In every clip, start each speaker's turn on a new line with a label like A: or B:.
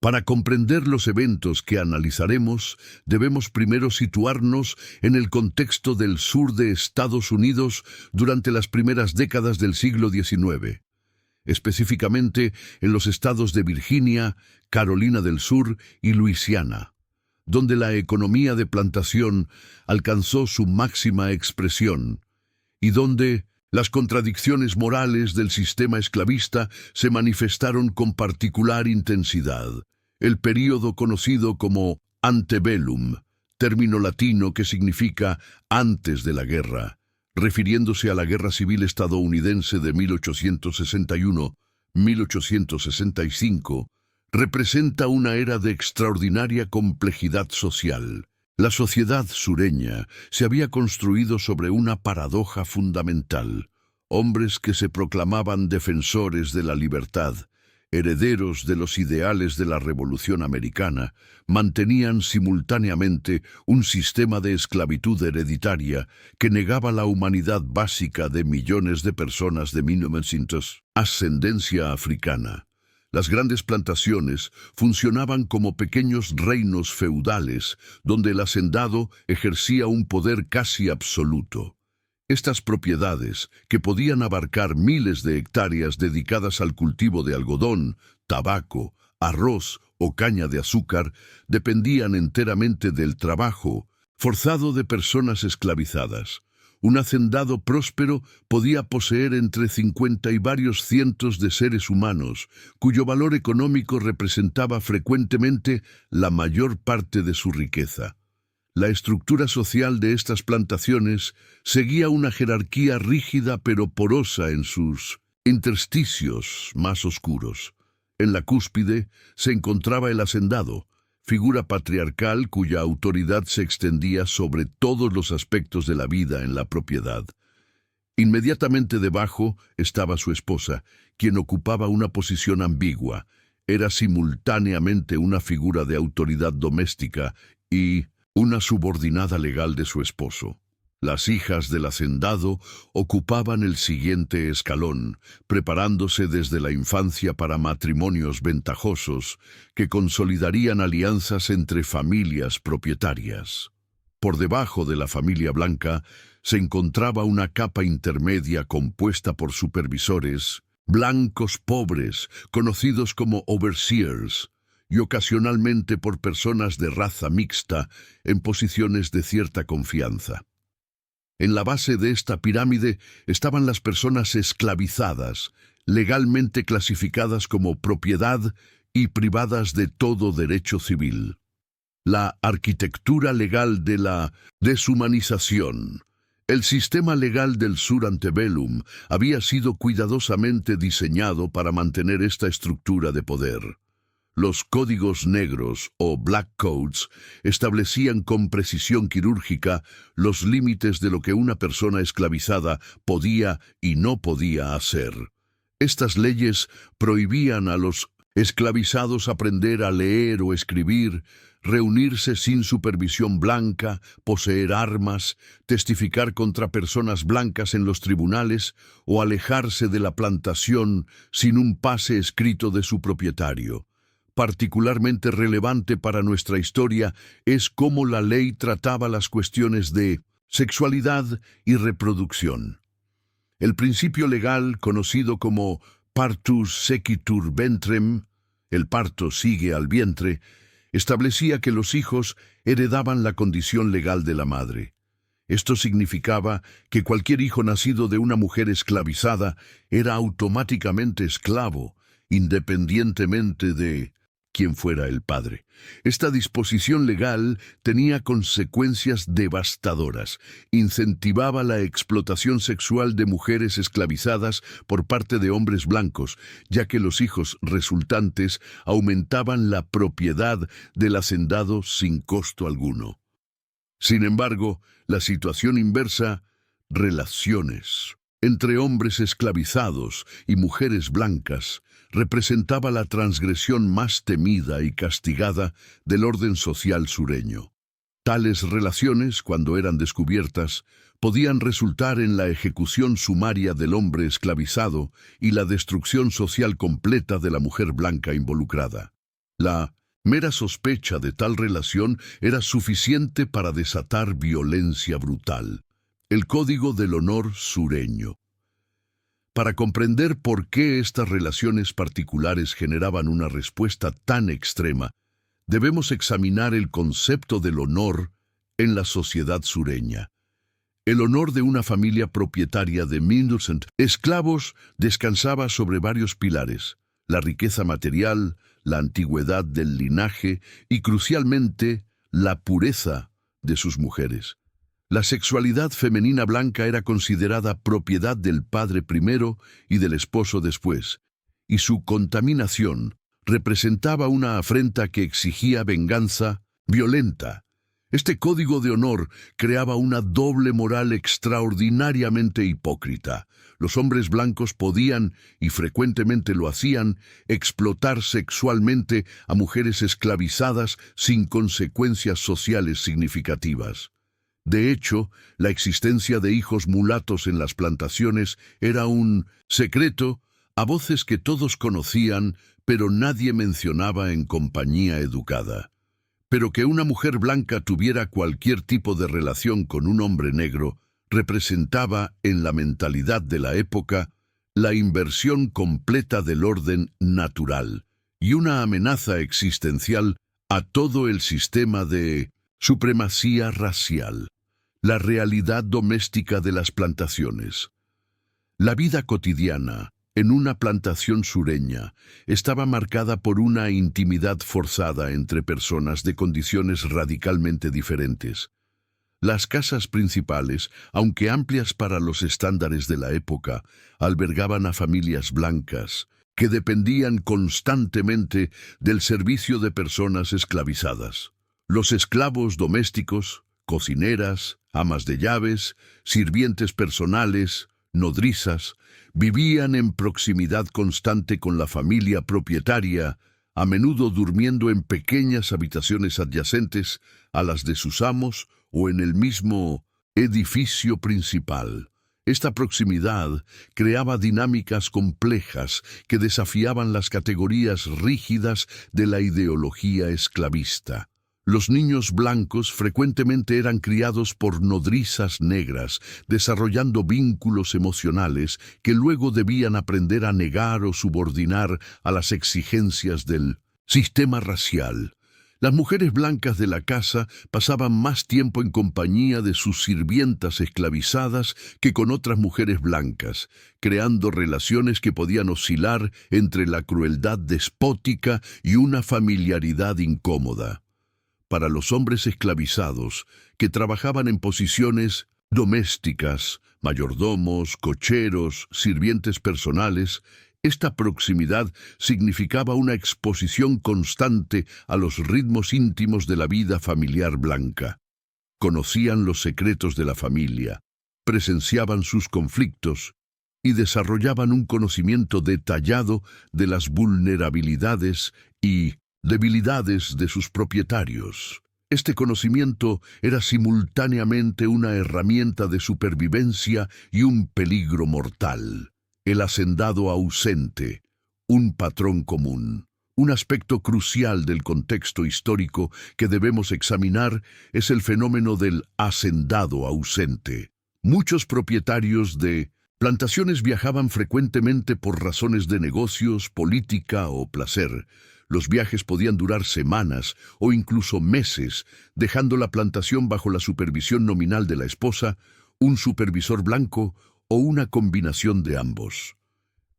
A: Para comprender los eventos que analizaremos, debemos primero situarnos en el contexto del sur de Estados Unidos durante las primeras décadas del siglo XIX, específicamente en los estados de Virginia, Carolina del Sur y Luisiana, donde la economía de plantación alcanzó su máxima expresión y donde las contradicciones morales del sistema esclavista se manifestaron con particular intensidad. El período conocido como antebellum, término latino que significa antes de la guerra, refiriéndose a la Guerra Civil estadounidense de 1861-1865, representa una era de extraordinaria complejidad social. La sociedad sureña se había construido sobre una paradoja fundamental: hombres que se proclamaban defensores de la libertad, herederos de los ideales de la Revolución Americana, mantenían simultáneamente un sistema de esclavitud hereditaria que negaba la humanidad básica de millones de personas de 1900, ascendencia africana. Las grandes plantaciones funcionaban como pequeños reinos feudales, donde el hacendado ejercía un poder casi absoluto. Estas propiedades, que podían abarcar miles de hectáreas dedicadas al cultivo de algodón, tabaco, arroz o caña de azúcar, dependían enteramente del trabajo forzado de personas esclavizadas. Un hacendado próspero podía poseer entre 50 y varios cientos de seres humanos, cuyo valor económico representaba frecuentemente la mayor parte de su riqueza. La estructura social de estas plantaciones seguía una jerarquía rígida pero porosa en sus intersticios más oscuros. En la cúspide se encontraba el hacendado, figura patriarcal cuya autoridad se extendía sobre todos los aspectos de la vida en la propiedad. Inmediatamente debajo estaba su esposa, quien ocupaba una posición ambigua. Era simultáneamente una figura de autoridad doméstica y una subordinada legal de su esposo. Las hijas del hacendado ocupaban el siguiente escalón, preparándose desde la infancia para matrimonios ventajosos que consolidarían alianzas entre familias propietarias. Por debajo de la familia blanca se encontraba una capa intermedia compuesta por supervisores, blancos pobres, conocidos como overseers, y ocasionalmente por personas de raza mixta en posiciones de cierta confianza. En la base de esta pirámide estaban las personas esclavizadas, legalmente clasificadas como propiedad y privadas de todo derecho civil. La arquitectura legal de la deshumanización. El sistema legal del sur antebellum había sido cuidadosamente diseñado para mantener esta estructura de poder. Los códigos negros o black codes establecían con precisión quirúrgica los límites de lo que una persona esclavizada podía y no podía hacer. Estas leyes prohibían a los esclavizados aprender a leer o escribir, reunirse sin supervisión blanca, poseer armas, testificar contra personas blancas en los tribunales o alejarse de la plantación sin un pase escrito de su propietario. Particularmente relevante para nuestra historia es cómo la ley trataba las cuestiones de sexualidad y reproducción. El principio legal, conocido como partus sequitur ventrem, el parto sigue al vientre, establecía que los hijos heredaban la condición legal de la madre. Esto significaba que cualquier hijo nacido de una mujer esclavizada era automáticamente esclavo, independientemente de quien fuera el padre. Esta disposición legal tenía consecuencias devastadoras. Incentivaba la explotación sexual de mujeres esclavizadas por parte de hombres blancos, ya que los hijos resultantes aumentaban la propiedad del hacendado sin costo alguno. Sin embargo, la situación inversa, relaciones entre hombres esclavizados y mujeres blancas, representaba la transgresión más temida y castigada del orden social sureño. Tales relaciones, cuando eran descubiertas, podían resultar en la ejecución sumaria del hombre esclavizado y la destrucción social completa de la mujer blanca involucrada. La mera sospecha de tal relación era suficiente para desatar violencia brutal. El Código del Honor sureño. Para comprender por qué estas relaciones particulares generaban una respuesta tan extrema, debemos examinar el concepto del honor en la sociedad sureña. El honor de una familia propietaria de 1.200 esclavos descansaba sobre varios pilares: la riqueza material, la antigüedad del linaje y, crucialmente, la pureza de sus mujeres. La sexualidad femenina blanca era considerada propiedad del padre primero y del esposo después, y su contaminación representaba una afrenta que exigía venganza violenta. Este código de honor creaba una doble moral extraordinariamente hipócrita. Los hombres blancos podían, y frecuentemente lo hacían, explotar sexualmente a mujeres esclavizadas sin consecuencias sociales significativas. De hecho, la existencia de hijos mulatos en las plantaciones era un secreto a voces que todos conocían, pero nadie mencionaba en compañía educada. Pero que una mujer blanca tuviera cualquier tipo de relación con un hombre negro representaba, en la mentalidad de la época, la inversión completa del orden natural y una amenaza existencial a todo el sistema de supremacía racial. La realidad doméstica de las plantaciones. La vida cotidiana en una plantación sureña estaba marcada por una intimidad forzada entre personas de condiciones radicalmente diferentes. Las casas principales, aunque amplias para los estándares de la época, albergaban a familias blancas que dependían constantemente del servicio de personas esclavizadas. Los esclavos domésticos, cocineras, amas de llaves, sirvientes personales, nodrizas, vivían en proximidad constante con la familia propietaria, a menudo durmiendo en pequeñas habitaciones adyacentes a las de sus amos o en el mismo edificio principal. Esta proximidad creaba dinámicas complejas que desafiaban las categorías rígidas de la ideología esclavista. Los niños blancos frecuentemente eran criados por nodrizas negras, desarrollando vínculos emocionales que luego debían aprender a negar o subordinar a las exigencias del sistema racial. Las mujeres blancas de la casa pasaban más tiempo en compañía de sus sirvientas esclavizadas que con otras mujeres blancas, creando relaciones que podían oscilar entre la crueldad despótica y una familiaridad incómoda. Para los hombres esclavizados, que trabajaban en posiciones domésticas, mayordomos, cocheros, sirvientes personales, esta proximidad significaba una exposición constante a los ritmos íntimos de la vida familiar blanca. Conocían los secretos de la familia, presenciaban sus conflictos y desarrollaban un conocimiento detallado de las vulnerabilidades y debilidades de sus propietarios. Este conocimiento era simultáneamente una herramienta de supervivencia y un peligro mortal. El hacendado ausente, un patrón común. Un aspecto crucial del contexto histórico que debemos examinar es el fenómeno del hacendado ausente. Muchos propietarios de plantaciones viajaban frecuentemente por razones de negocios, política o placer. Los viajes podían durar semanas o incluso meses, dejando la plantación bajo la supervisión nominal de la esposa, un supervisor blanco o una combinación de ambos.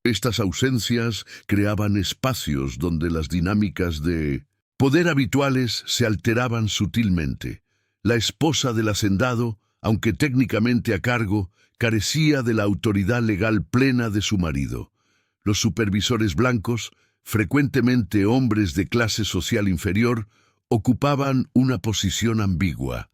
A: Estas ausencias creaban espacios donde las dinámicas de poder habituales se alteraban sutilmente. La esposa del hacendado, aunque técnicamente a cargo, carecía de la autoridad legal plena de su marido. Los supervisores blancos, frecuentemente hombres de clase social inferior, ocupaban una posición ambigua.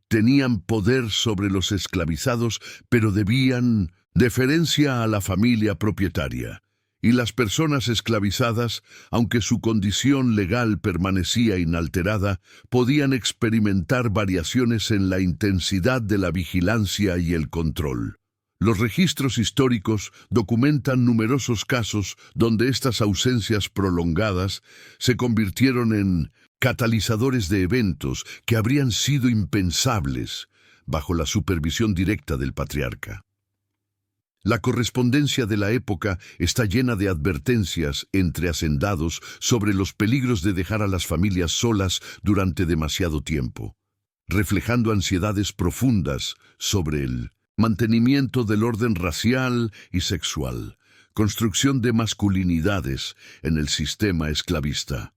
A: Tenían poder sobre los esclavizados, pero debían deferencia a la familia propietaria. Y las personas esclavizadas, aunque su condición legal permanecía inalterada, podían experimentar variaciones en la intensidad de la vigilancia y el control. Los registros históricos documentan numerosos casos donde estas ausencias prolongadas se convirtieron en catalizadores de eventos que habrían sido impensables bajo la supervisión directa del patriarca. La correspondencia de la época está llena de advertencias entre hacendados sobre los peligros de dejar a las familias solas durante demasiado tiempo, reflejando ansiedades profundas sobre el mantenimiento del orden racial y sexual, construcción de masculinidades en el sistema esclavista.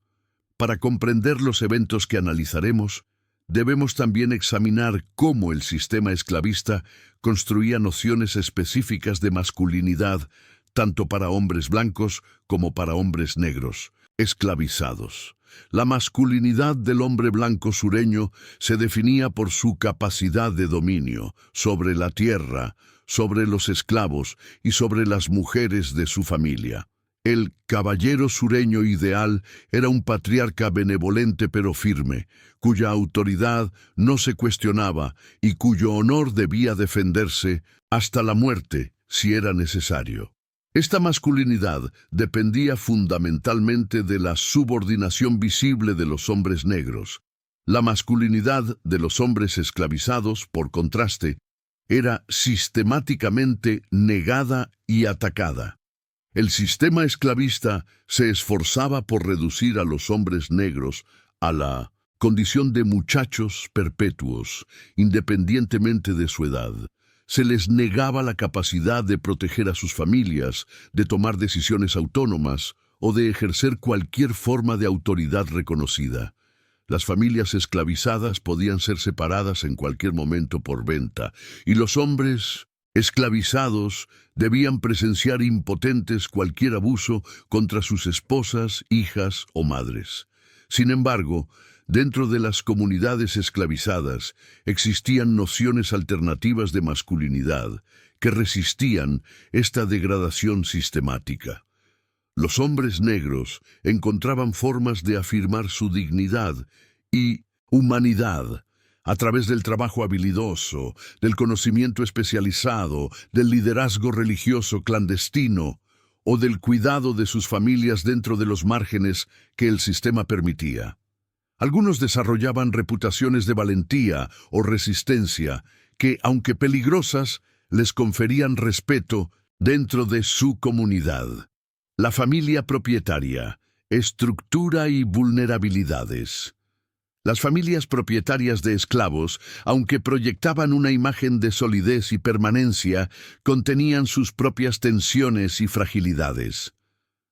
A: Para comprender los eventos que analizaremos, debemos también examinar cómo el sistema esclavista construía nociones específicas de masculinidad, tanto para hombres blancos como para hombres negros, esclavizados. La masculinidad del hombre blanco sureño se definía por su capacidad de dominio sobre la tierra, sobre los esclavos y sobre las mujeres de su familia. El caballero sureño ideal era un patriarca benevolente pero firme, cuya autoridad no se cuestionaba y cuyo honor debía defenderse hasta la muerte si era necesario. Esta masculinidad dependía fundamentalmente de la subordinación visible de los hombres negros. La masculinidad de los hombres esclavizados, por contraste, era sistemáticamente negada y atacada. El sistema esclavista se esforzaba por reducir a los hombres negros a la condición de muchachos perpetuos, independientemente de su edad. Se les negaba la capacidad de proteger a sus familias, de tomar decisiones autónomas o de ejercer cualquier forma de autoridad reconocida. Las familias esclavizadas podían ser separadas en cualquier momento por venta, y los hombres esclavizados debían presenciar impotentes cualquier abuso contra sus esposas, hijas o madres. Sin embargo, dentro de las comunidades esclavizadas existían nociones alternativas de masculinidad que resistían esta degradación sistemática. Los hombres negros encontraban formas de afirmar su dignidad y humanidad a través del trabajo habilidoso, del conocimiento especializado, del liderazgo religioso clandestino o del cuidado de sus familias dentro de los márgenes que el sistema permitía. Algunos desarrollaban reputaciones de valentía o resistencia que, aunque peligrosas, les conferían respeto dentro de su comunidad. La familia propietaria, estructura y vulnerabilidades. Las familias propietarias de esclavos, aunque proyectaban una imagen de solidez y permanencia, contenían sus propias tensiones y fragilidades.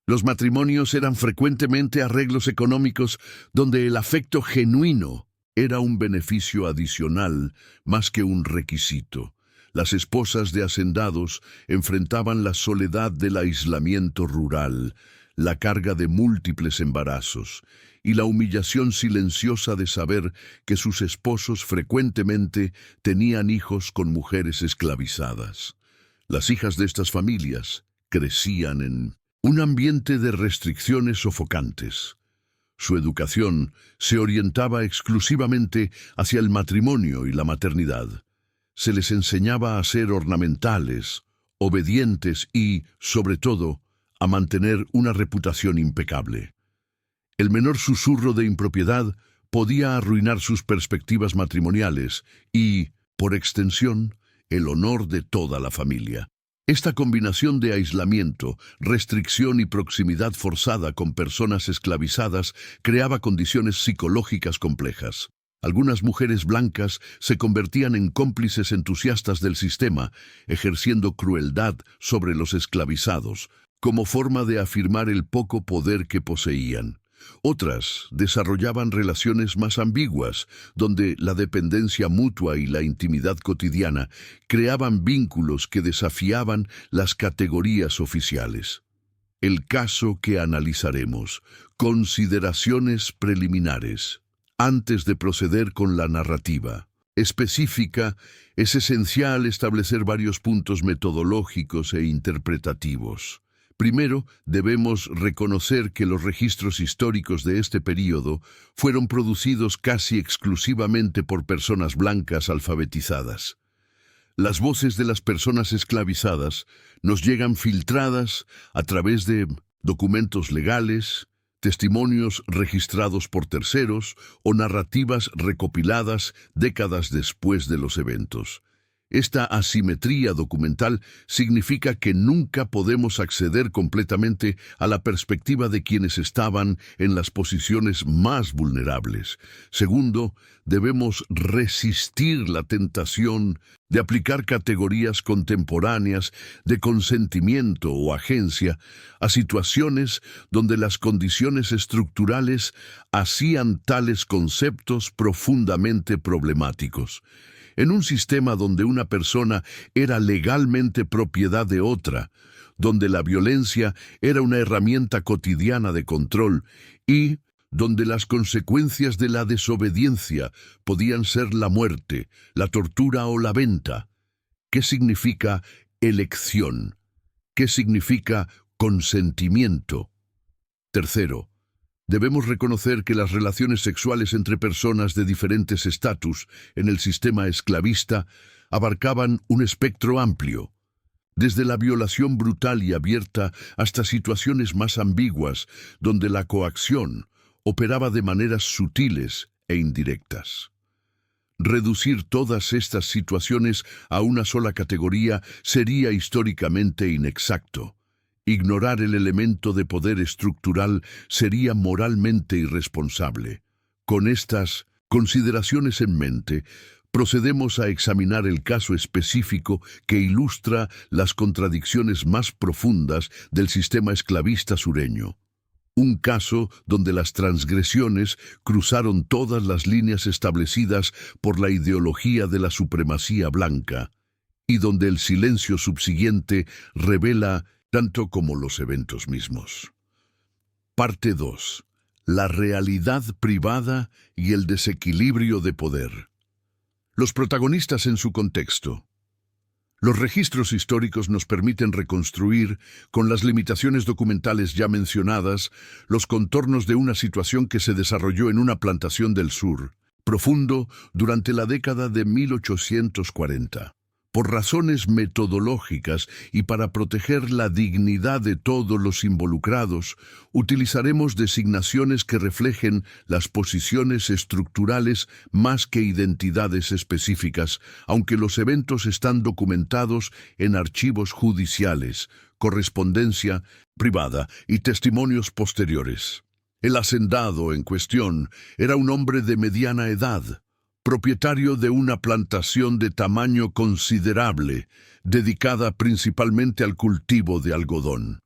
A: Los matrimonios eran frecuentemente arreglos económicos donde el afecto genuino era un beneficio adicional más que un requisito. Las esposas de hacendados enfrentaban la soledad del aislamiento rural, la carga de múltiples embarazos y la humillación silenciosa de saber que sus esposos frecuentemente tenían hijos con mujeres esclavizadas. Las hijas de estas familias crecían en un ambiente de restricciones sofocantes. Su educación se orientaba exclusivamente hacia el matrimonio y la maternidad. Se les enseñaba a ser ornamentales, obedientes y, sobre todo, a mantener una reputación impecable. El menor susurro de impropiedad podía arruinar sus perspectivas matrimoniales y, por extensión, el honor de toda la familia. Esta combinación de aislamiento, restricción y proximidad forzada con personas esclavizadas creaba condiciones psicológicas complejas. Algunas mujeres blancas se convertían en cómplices entusiastas del sistema, ejerciendo crueldad sobre los esclavizados, como forma de afirmar el poco poder que poseían. Otras desarrollaban relaciones más ambiguas, donde la dependencia mutua y la intimidad cotidiana creaban vínculos que desafiaban las categorías oficiales. El caso que analizaremos, consideraciones preliminares. Antes de proceder con la narrativa específica, es esencial establecer varios puntos metodológicos e interpretativos. Primero, debemos reconocer que los registros históricos de este período fueron producidos casi exclusivamente por personas blancas alfabetizadas. Las voces de las personas esclavizadas nos llegan filtradas a través de documentos legales, testimonios registrados por terceros o narrativas recopiladas décadas después de los eventos. Esta asimetría documental significa que nunca podemos acceder completamente a la perspectiva de quienes estaban en las posiciones más vulnerables. Segundo, debemos resistir la tentación de aplicar categorías contemporáneas de consentimiento o agencia a situaciones donde las condiciones estructurales hacían tales conceptos profundamente problemáticos. En un sistema donde una persona era legalmente propiedad de otra, donde la violencia era una herramienta cotidiana de control y donde las consecuencias de la desobediencia podían ser la muerte, la tortura o la venta. ¿Qué significa elección? ¿Qué significa consentimiento? Tercero, debemos reconocer que las relaciones sexuales entre personas de diferentes estatus en el sistema esclavista abarcaban un espectro amplio, desde la violación brutal y abierta hasta situaciones más ambiguas, donde la coacción operaba de maneras sutiles e indirectas. Reducir todas estas situaciones a una sola categoría sería históricamente inexacto. Ignorar el elemento de poder estructural sería moralmente irresponsable. Con estas consideraciones en mente, procedemos a examinar el caso específico que ilustra las contradicciones más profundas del sistema esclavista sureño. Un caso donde las transgresiones cruzaron todas las líneas establecidas por la ideología de la supremacía blanca, y donde el silencio subsiguiente revela tanto como los eventos mismos. Parte 2. La realidad privada y el desequilibrio de poder. Los protagonistas en su contexto. Los registros históricos nos permiten reconstruir, con las limitaciones documentales ya mencionadas, los contornos de una situación que se desarrolló en una plantación del sur, profundo durante la década de 1840. Por razones metodológicas y para proteger la dignidad de todos los involucrados, utilizaremos designaciones que reflejen las posiciones estructurales más que identidades específicas, aunque los eventos están documentados en archivos judiciales, correspondencia privada y testimonios posteriores. El hacendado en cuestión era un hombre de mediana edad, propietario de una plantación de tamaño considerable, dedicada principalmente al cultivo de algodón.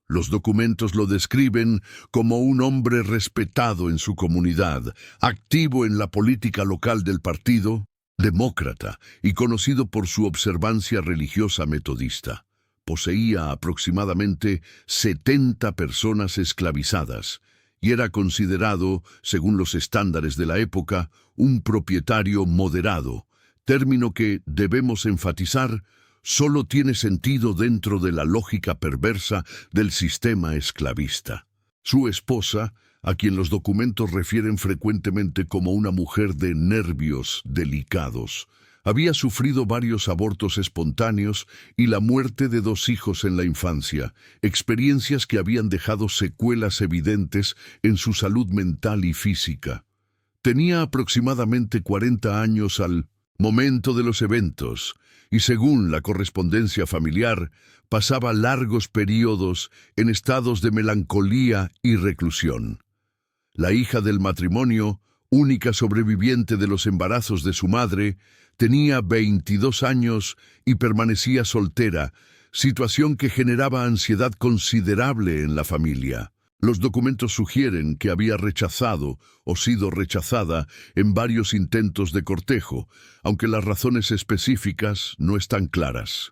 A: Los documentos lo describen como un hombre respetado en su comunidad, activo en la política local del partido, demócrata y conocido por su observancia religiosa metodista. Poseía aproximadamente 70 personas esclavizadas, y era considerado, según los estándares de la época, un propietario moderado, término que, debemos enfatizar, solo tiene sentido dentro de la lógica perversa del sistema esclavista. Su esposa, a quien los documentos refieren frecuentemente como una mujer de nervios delicados, había sufrido varios abortos espontáneos y la muerte de 2 hijos en la infancia, experiencias que habían dejado secuelas evidentes en su salud mental y física. Tenía aproximadamente 40 años al momento de los eventos, y según la correspondencia familiar, pasaba largos periodos en estados de melancolía y reclusión. La hija del matrimonio, única sobreviviente de los embarazos de su madre, tenía 22 años y permanecía soltera, situación que generaba ansiedad considerable en la familia. Los documentos sugieren que había rechazado o sido rechazada en varios intentos de cortejo, aunque las razones específicas no están claras.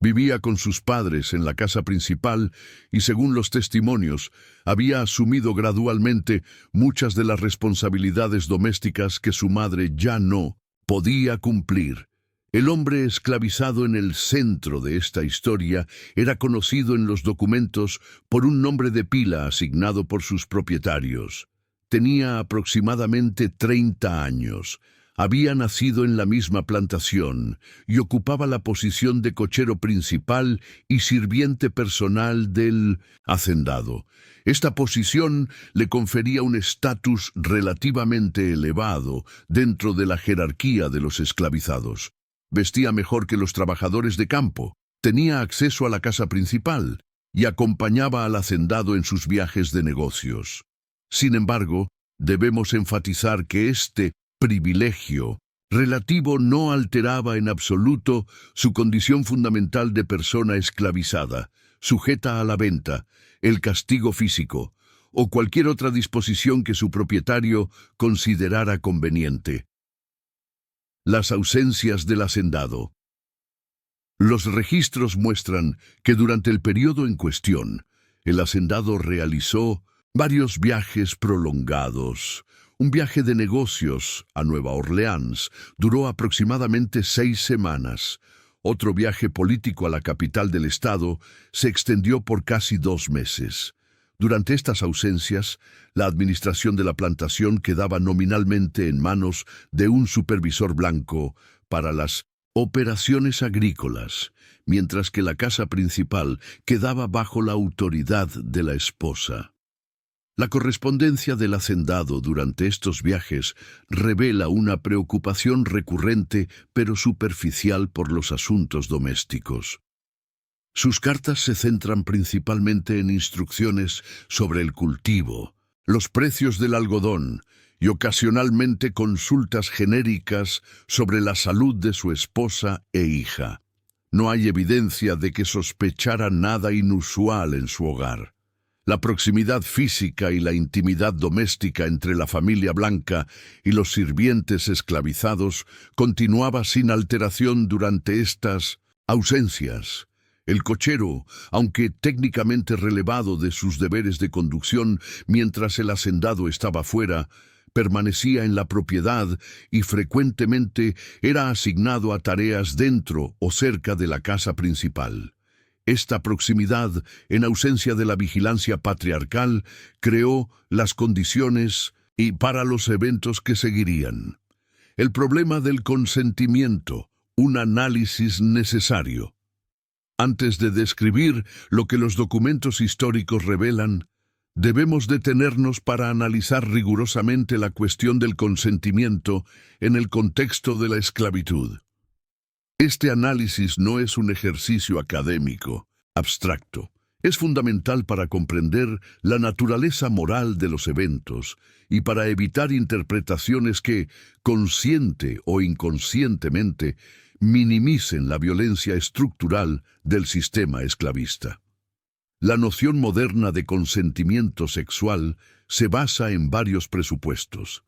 A: Vivía con sus padres en la casa principal y, según los testimonios, había asumido gradualmente muchas de las responsabilidades domésticas que su madre ya no podía cumplir. El hombre esclavizado en el centro de esta historia era conocido en los documentos por un nombre de pila asignado por sus propietarios. Tenía aproximadamente 30 años, Había nacido en la misma plantación y ocupaba la posición de cochero principal y sirviente personal del hacendado. Esta posición le confería un estatus relativamente elevado dentro de la jerarquía de los esclavizados. Vestía mejor que los trabajadores de campo, tenía acceso a la casa principal y acompañaba al hacendado en sus viajes de negocios. Sin embargo, debemos enfatizar que este privilegio relativo no alteraba en absoluto su condición fundamental de persona esclavizada, sujeta a la venta, el castigo físico o cualquier otra disposición que su propietario considerara conveniente. Las ausencias del hacendado. Los registros muestran que durante el periodo en cuestión, el hacendado realizó varios viajes prolongados. Un viaje de negocios a Nueva Orleans duró aproximadamente 6 semanas. Otro viaje político a la capital del estado se extendió por casi 2 meses. Durante estas ausencias, la administración de la plantación quedaba nominalmente en manos de un supervisor blanco para las operaciones agrícolas, mientras que la casa principal quedaba bajo la autoridad de la esposa. La correspondencia del hacendado durante estos viajes revela una preocupación recurrente pero superficial por los asuntos domésticos. Sus cartas se centran principalmente en instrucciones sobre el cultivo, los precios del algodón y ocasionalmente consultas genéricas sobre la salud de su esposa e hija. No hay evidencia de que sospechara nada inusual en su hogar. La proximidad física y la intimidad doméstica entre la familia blanca y los sirvientes esclavizados continuaba sin alteración durante estas ausencias. El cochero, aunque técnicamente relevado de sus deberes de conducción mientras el hacendado estaba fuera, permanecía en la propiedad y frecuentemente era asignado a tareas dentro o cerca de la casa principal. Esta proximidad, en ausencia de la vigilancia patriarcal, creó las condiciones y para los eventos que seguirían. El problema del consentimiento, un análisis necesario. Antes de describir lo que los documentos históricos revelan, debemos detenernos para analizar rigurosamente la cuestión del consentimiento en el contexto de la esclavitud. Este análisis no es un ejercicio académico, abstracto. Es fundamental para comprender la naturaleza moral de los eventos y para evitar interpretaciones que, consciente o inconscientemente, minimicen la violencia estructural del sistema esclavista. La noción moderna de consentimiento sexual se basa en varios presupuestos.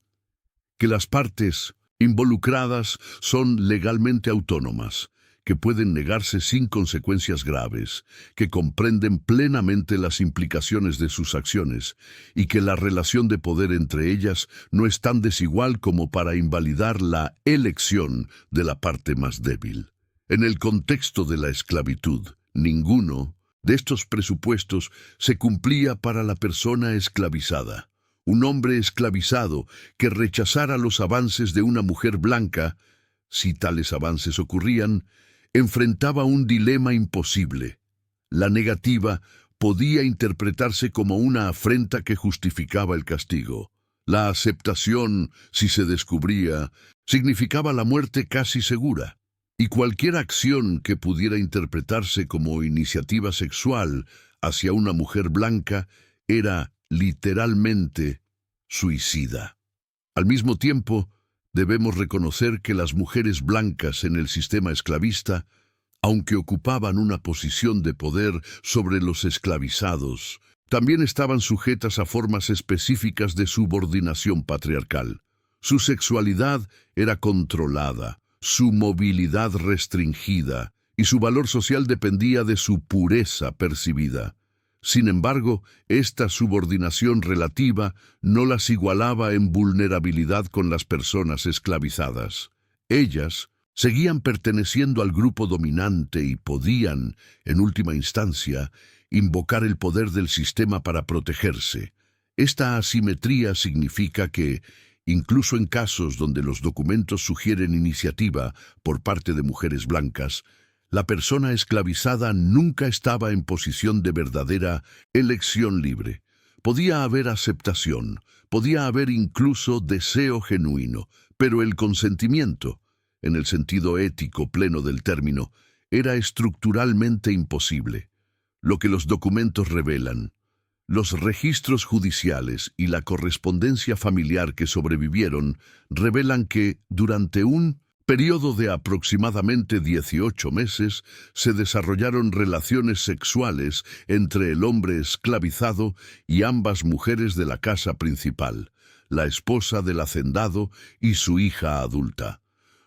A: Que las partes involucradas son legalmente autónomas, que pueden negarse sin consecuencias graves, que comprenden plenamente las implicaciones de sus acciones y que la relación de poder entre ellas no es tan desigual como para invalidar la elección de la parte más débil. En el contexto de la esclavitud, ninguno de estos presupuestos se cumplía para la persona esclavizada. Un hombre esclavizado que rechazara los avances de una mujer blanca, si tales avances ocurrían, enfrentaba un dilema imposible. La negativa podía interpretarse como una afrenta que justificaba el castigo. La aceptación, si se descubría, significaba la muerte casi segura. Y cualquier acción que pudiera interpretarse como iniciativa sexual hacia una mujer blanca era literalmente suicida. Al mismo tiempo, debemos reconocer que las mujeres blancas en el sistema esclavista, aunque ocupaban una posición de poder sobre los esclavizados, también estaban sujetas a formas específicas de subordinación patriarcal. Su sexualidad era controlada, su movilidad restringida, y su valor social dependía de su pureza percibida. Sin embargo, esta subordinación relativa no las igualaba en vulnerabilidad con las personas esclavizadas. Ellas seguían perteneciendo al grupo dominante y podían, en última instancia, invocar el poder del sistema para protegerse. Esta asimetría significa que, Incluso en casos donde los documentos sugieren iniciativa por parte de mujeres blancas, la persona esclavizada nunca estaba en posición de verdadera elección libre. Podía haber aceptación, podía haber incluso deseo genuino, pero el consentimiento, en el sentido ético pleno del término, era estructuralmente imposible. Lo que los documentos revelan, los registros judiciales y la correspondencia familiar que sobrevivieron revelan que, durante un periodo de aproximadamente 18 meses, se desarrollaron relaciones sexuales entre el hombre esclavizado y ambas mujeres de la casa principal, la esposa del hacendado y su hija adulta.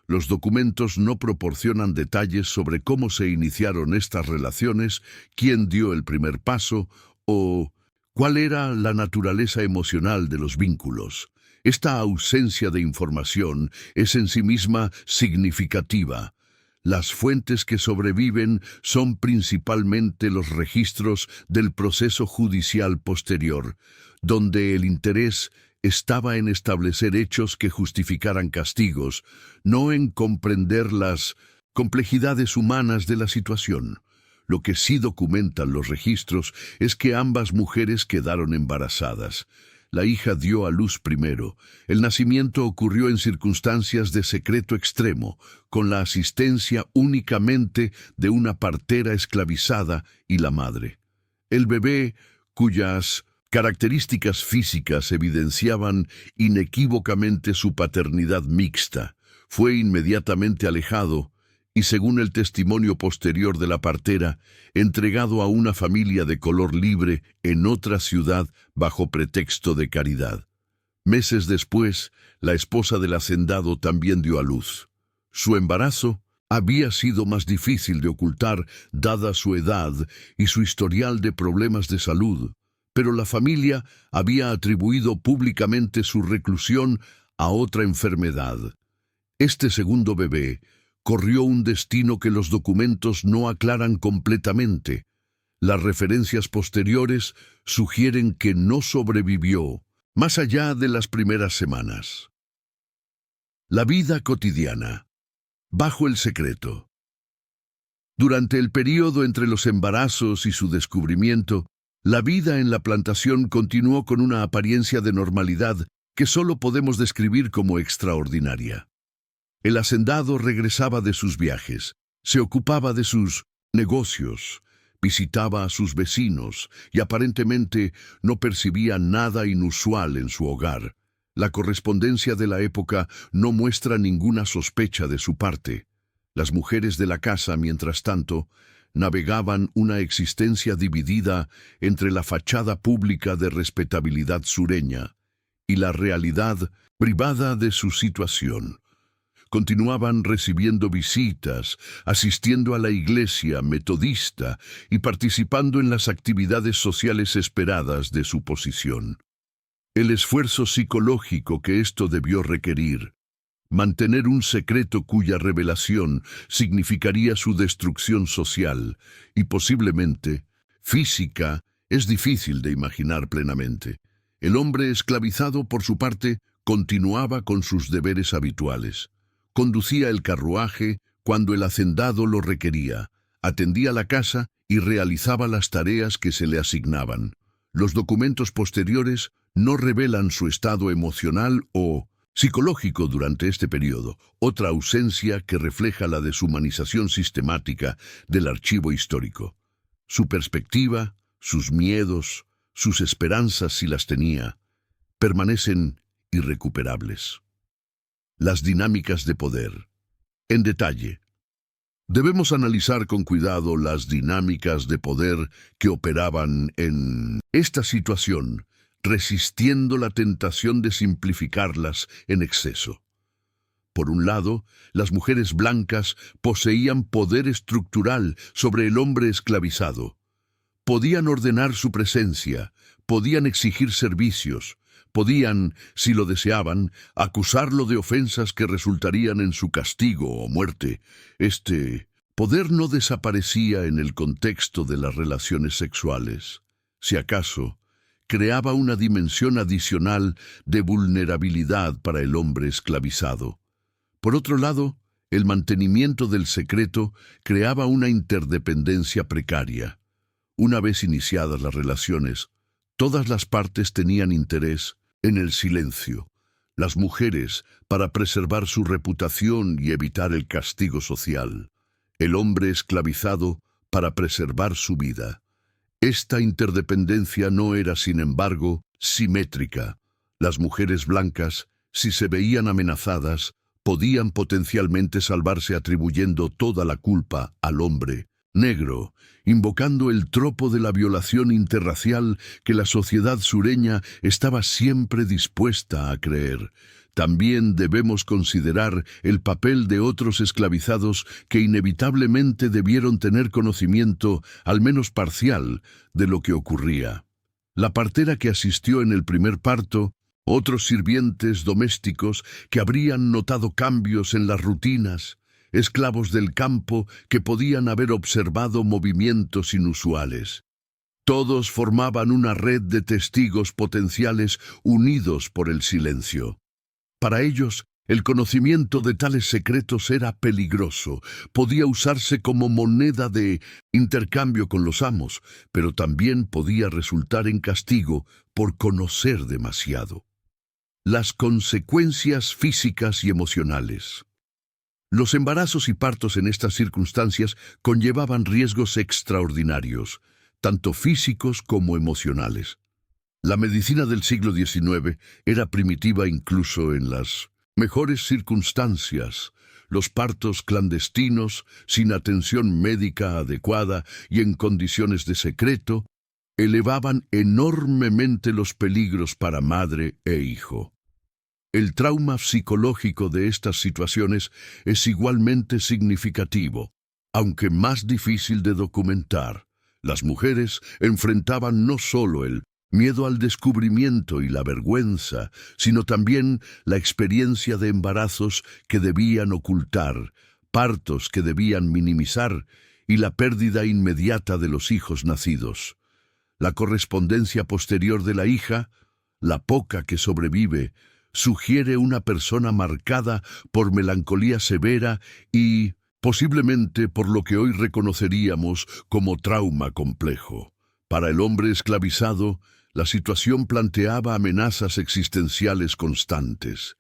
A: Los documentos no proporcionan detalles sobre cómo se iniciaron estas relaciones, quién dio el primer paso o cuál era la naturaleza emocional de los vínculos. Esta ausencia de información es en sí misma significativa. Las fuentes que sobreviven son principalmente los registros del proceso judicial posterior, donde el interés estaba en establecer hechos que justificaran castigos, no en comprender las complejidades humanas de la situación. Lo que sí documentan los registros es que ambas mujeres quedaron embarazadas. La hija dio a luz primero. El nacimiento ocurrió en circunstancias de secreto extremo, con la asistencia únicamente de una partera esclavizada y la madre. El bebé, cuyas características físicas evidenciaban inequívocamente su paternidad mixta, fue inmediatamente alejado y, según el testimonio posterior de la partera, entregado a una familia de color libre en otra ciudad bajo pretexto de caridad. Meses después, la esposa del hacendado también dio a luz. Su embarazo había sido más difícil de ocultar dada su edad y su historial de problemas de salud, pero la familia había atribuido públicamente su reclusión a otra enfermedad. Este segundo bebé corrió un destino que los documentos no aclaran completamente. Las referencias posteriores sugieren que no sobrevivió más allá de las primeras semanas. La vida cotidiana. Bajo el secreto. Durante el período entre los embarazos y su descubrimiento, la vida en la plantación continuó con una apariencia de normalidad que solo podemos describir como extraordinaria. El hacendado regresaba de sus viajes, se ocupaba de sus negocios, visitaba a sus vecinos y aparentemente no percibía nada inusual en su hogar. La correspondencia de la época no muestra ninguna sospecha de su parte. Las mujeres de la casa, mientras tanto, navegaban una existencia dividida entre la fachada pública de respetabilidad sureña y la realidad privada de su situación. Continuaban recibiendo visitas, asistiendo a la iglesia metodista y participando en las actividades sociales esperadas de su posición. El esfuerzo psicológico que esto debió requerir, mantener un secreto cuya revelación significaría su destrucción social y posiblemente física, es difícil de imaginar plenamente. El hombre esclavizado, por su parte, continuaba con sus deberes habituales. Conducía el carruaje cuando el hacendado lo requería, atendía la casa y realizaba las tareas que se le asignaban. Los documentos posteriores no revelan su estado emocional o psicológico durante este periodo, otra ausencia que refleja la deshumanización sistemática del archivo histórico. Su perspectiva, sus miedos, sus esperanzas, si las tenía, permanecen irrecuperables. Las dinámicas de poder. En detalle, debemos analizar con cuidado las dinámicas de poder que operaban en esta situación, resistiendo la tentación de simplificarlas en exceso. Por un lado, las mujeres blancas poseían poder estructural sobre el hombre esclavizado. Podían ordenar su presencia, podían exigir servicios, podían, si lo deseaban, acusarlo de ofensas que resultarían en su castigo o muerte. Este poder no desaparecía en el contexto de las relaciones sexuales. Si acaso, creaba una dimensión adicional de vulnerabilidad para el hombre esclavizado. Por otro lado, el mantenimiento del secreto creaba una interdependencia precaria. Una vez iniciadas las relaciones, todas las partes tenían interés en el silencio. Las mujeres, para preservar su reputación y evitar el castigo social. El hombre esclavizado, para preservar su vida. Esta interdependencia no era, sin embargo, simétrica. Las mujeres blancas, si se veían amenazadas, podían potencialmente salvarse atribuyendo toda la culpa al hombre negro, invocando el tropo de la violación interracial que la sociedad sureña estaba siempre dispuesta a creer. También debemos considerar el papel de otros esclavizados que inevitablemente debieron tener conocimiento, al menos parcial, de lo que ocurría. La partera que asistió en el primer parto, otros sirvientes domésticos que habrían notado cambios en las rutinas, esclavos del campo que podían haber observado movimientos inusuales. Todos formaban una red de testigos potenciales unidos por el silencio. Para ellos, el conocimiento de tales secretos era peligroso, podía usarse como moneda de intercambio con los amos, pero también podía resultar en castigo por conocer demasiado. Las consecuencias físicas y emocionales. Los embarazos y partos en estas circunstancias conllevaban riesgos extraordinarios, tanto físicos como emocionales. La medicina del siglo XIX era primitiva incluso en las mejores circunstancias. Los partos clandestinos, sin atención médica adecuada y en condiciones de secreto, elevaban enormemente los peligros para madre e hijo. El trauma psicológico de estas situaciones es igualmente significativo, aunque más difícil de documentar. Las mujeres enfrentaban no solo el miedo al descubrimiento y la vergüenza, sino también la experiencia de embarazos que debían ocultar, partos que debían minimizar y la pérdida inmediata de los hijos nacidos. La correspondencia posterior de la hija, la poca que sobrevive, sugiere una persona marcada por melancolía severa y, posiblemente, por lo que hoy reconoceríamos como trauma complejo. Para el hombre esclavizado, la situación planteaba amenazas existenciales constantes.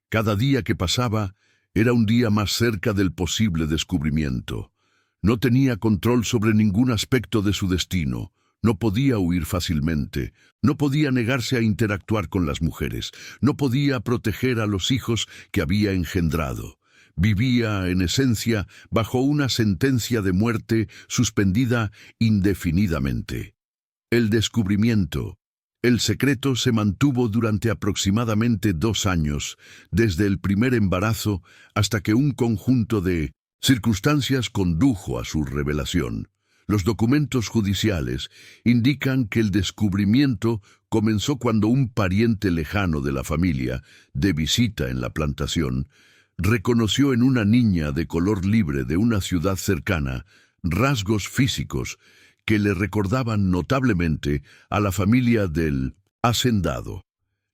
A: Cada día que pasaba era un día más cerca del posible descubrimiento. No tenía control sobre ningún aspecto de su destino. No podía huir fácilmente, no podía negarse a interactuar con las mujeres, no podía proteger a los hijos que había engendrado. Vivía, en esencia, bajo una sentencia de muerte suspendida indefinidamente. El descubrimiento. El secreto se mantuvo durante aproximadamente 2 años, desde el primer embarazo hasta que un conjunto de circunstancias condujo a su revelación. Los documentos judiciales indican que el descubrimiento comenzó cuando un pariente lejano de la familia, de visita en la plantación, reconoció en una niña de color libre de una ciudad cercana rasgos físicos que le recordaban notablemente a la familia del hacendado.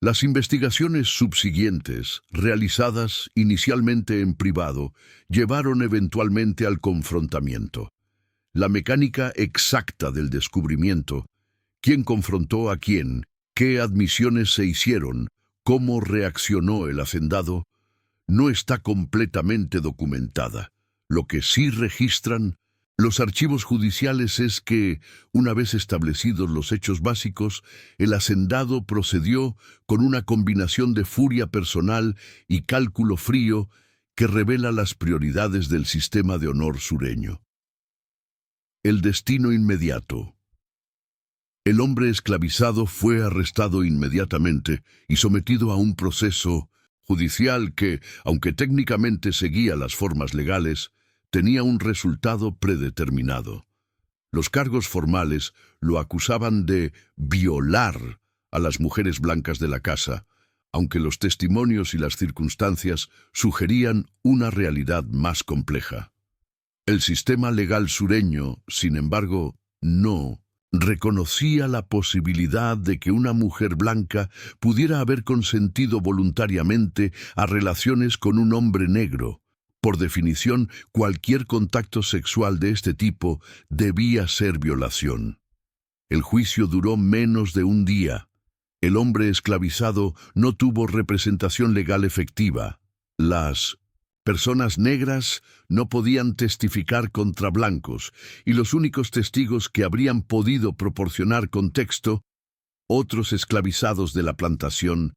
A: Las investigaciones subsiguientes, realizadas inicialmente en privado, llevaron eventualmente al confrontamiento. La mecánica exacta del descubrimiento, quién confrontó a quién, qué admisiones se hicieron, cómo reaccionó el hacendado, no está completamente documentada. Lo que sí registran los archivos judiciales es que, una vez establecidos los hechos básicos, el hacendado procedió con una combinación de furia personal y cálculo frío que revela las prioridades del sistema de honor sureño. El destino inmediato. El hombre esclavizado fue arrestado inmediatamente y sometido a un proceso judicial que, aunque técnicamente seguía las formas legales, tenía un resultado predeterminado. Los cargos formales lo acusaban de violar a las mujeres blancas de la casa, aunque los testimonios y las circunstancias sugerían una realidad más compleja. El sistema legal sureño, sin embargo, no reconocía la posibilidad de que una mujer blanca pudiera haber consentido voluntariamente a relaciones con un hombre negro. Por definición, cualquier contacto sexual de este tipo debía ser violación. El juicio duró menos de un día. El hombre esclavizado no tuvo representación legal efectiva. Las personas negras no podían testificar contra blancos, y los únicos testigos que habrían podido proporcionar contexto, otros esclavizados de la plantación,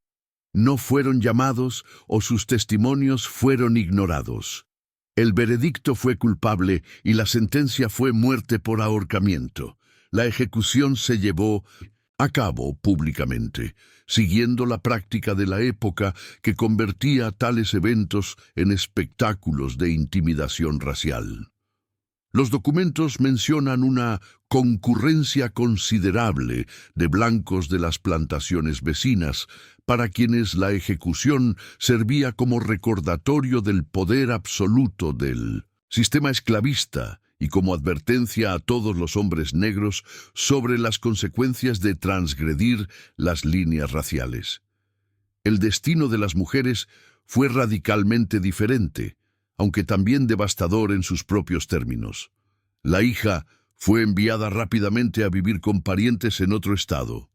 A: no fueron llamados o sus testimonios fueron ignorados. El veredicto fue culpable y la sentencia fue muerte por ahorcamiento. La ejecución se llevó a cabo públicamente, siguiendo la práctica de la época que convertía tales eventos en espectáculos de intimidación racial. Los documentos mencionan una concurrencia considerable de blancos de las plantaciones vecinas, para quienes la ejecución servía como recordatorio del poder absoluto del sistema esclavista y como advertencia a todos los hombres negros sobre las consecuencias de transgredir las líneas raciales. El destino de las mujeres fue radicalmente diferente, aunque también devastador en sus propios términos. La hija fue enviada rápidamente a vivir con parientes en otro estado,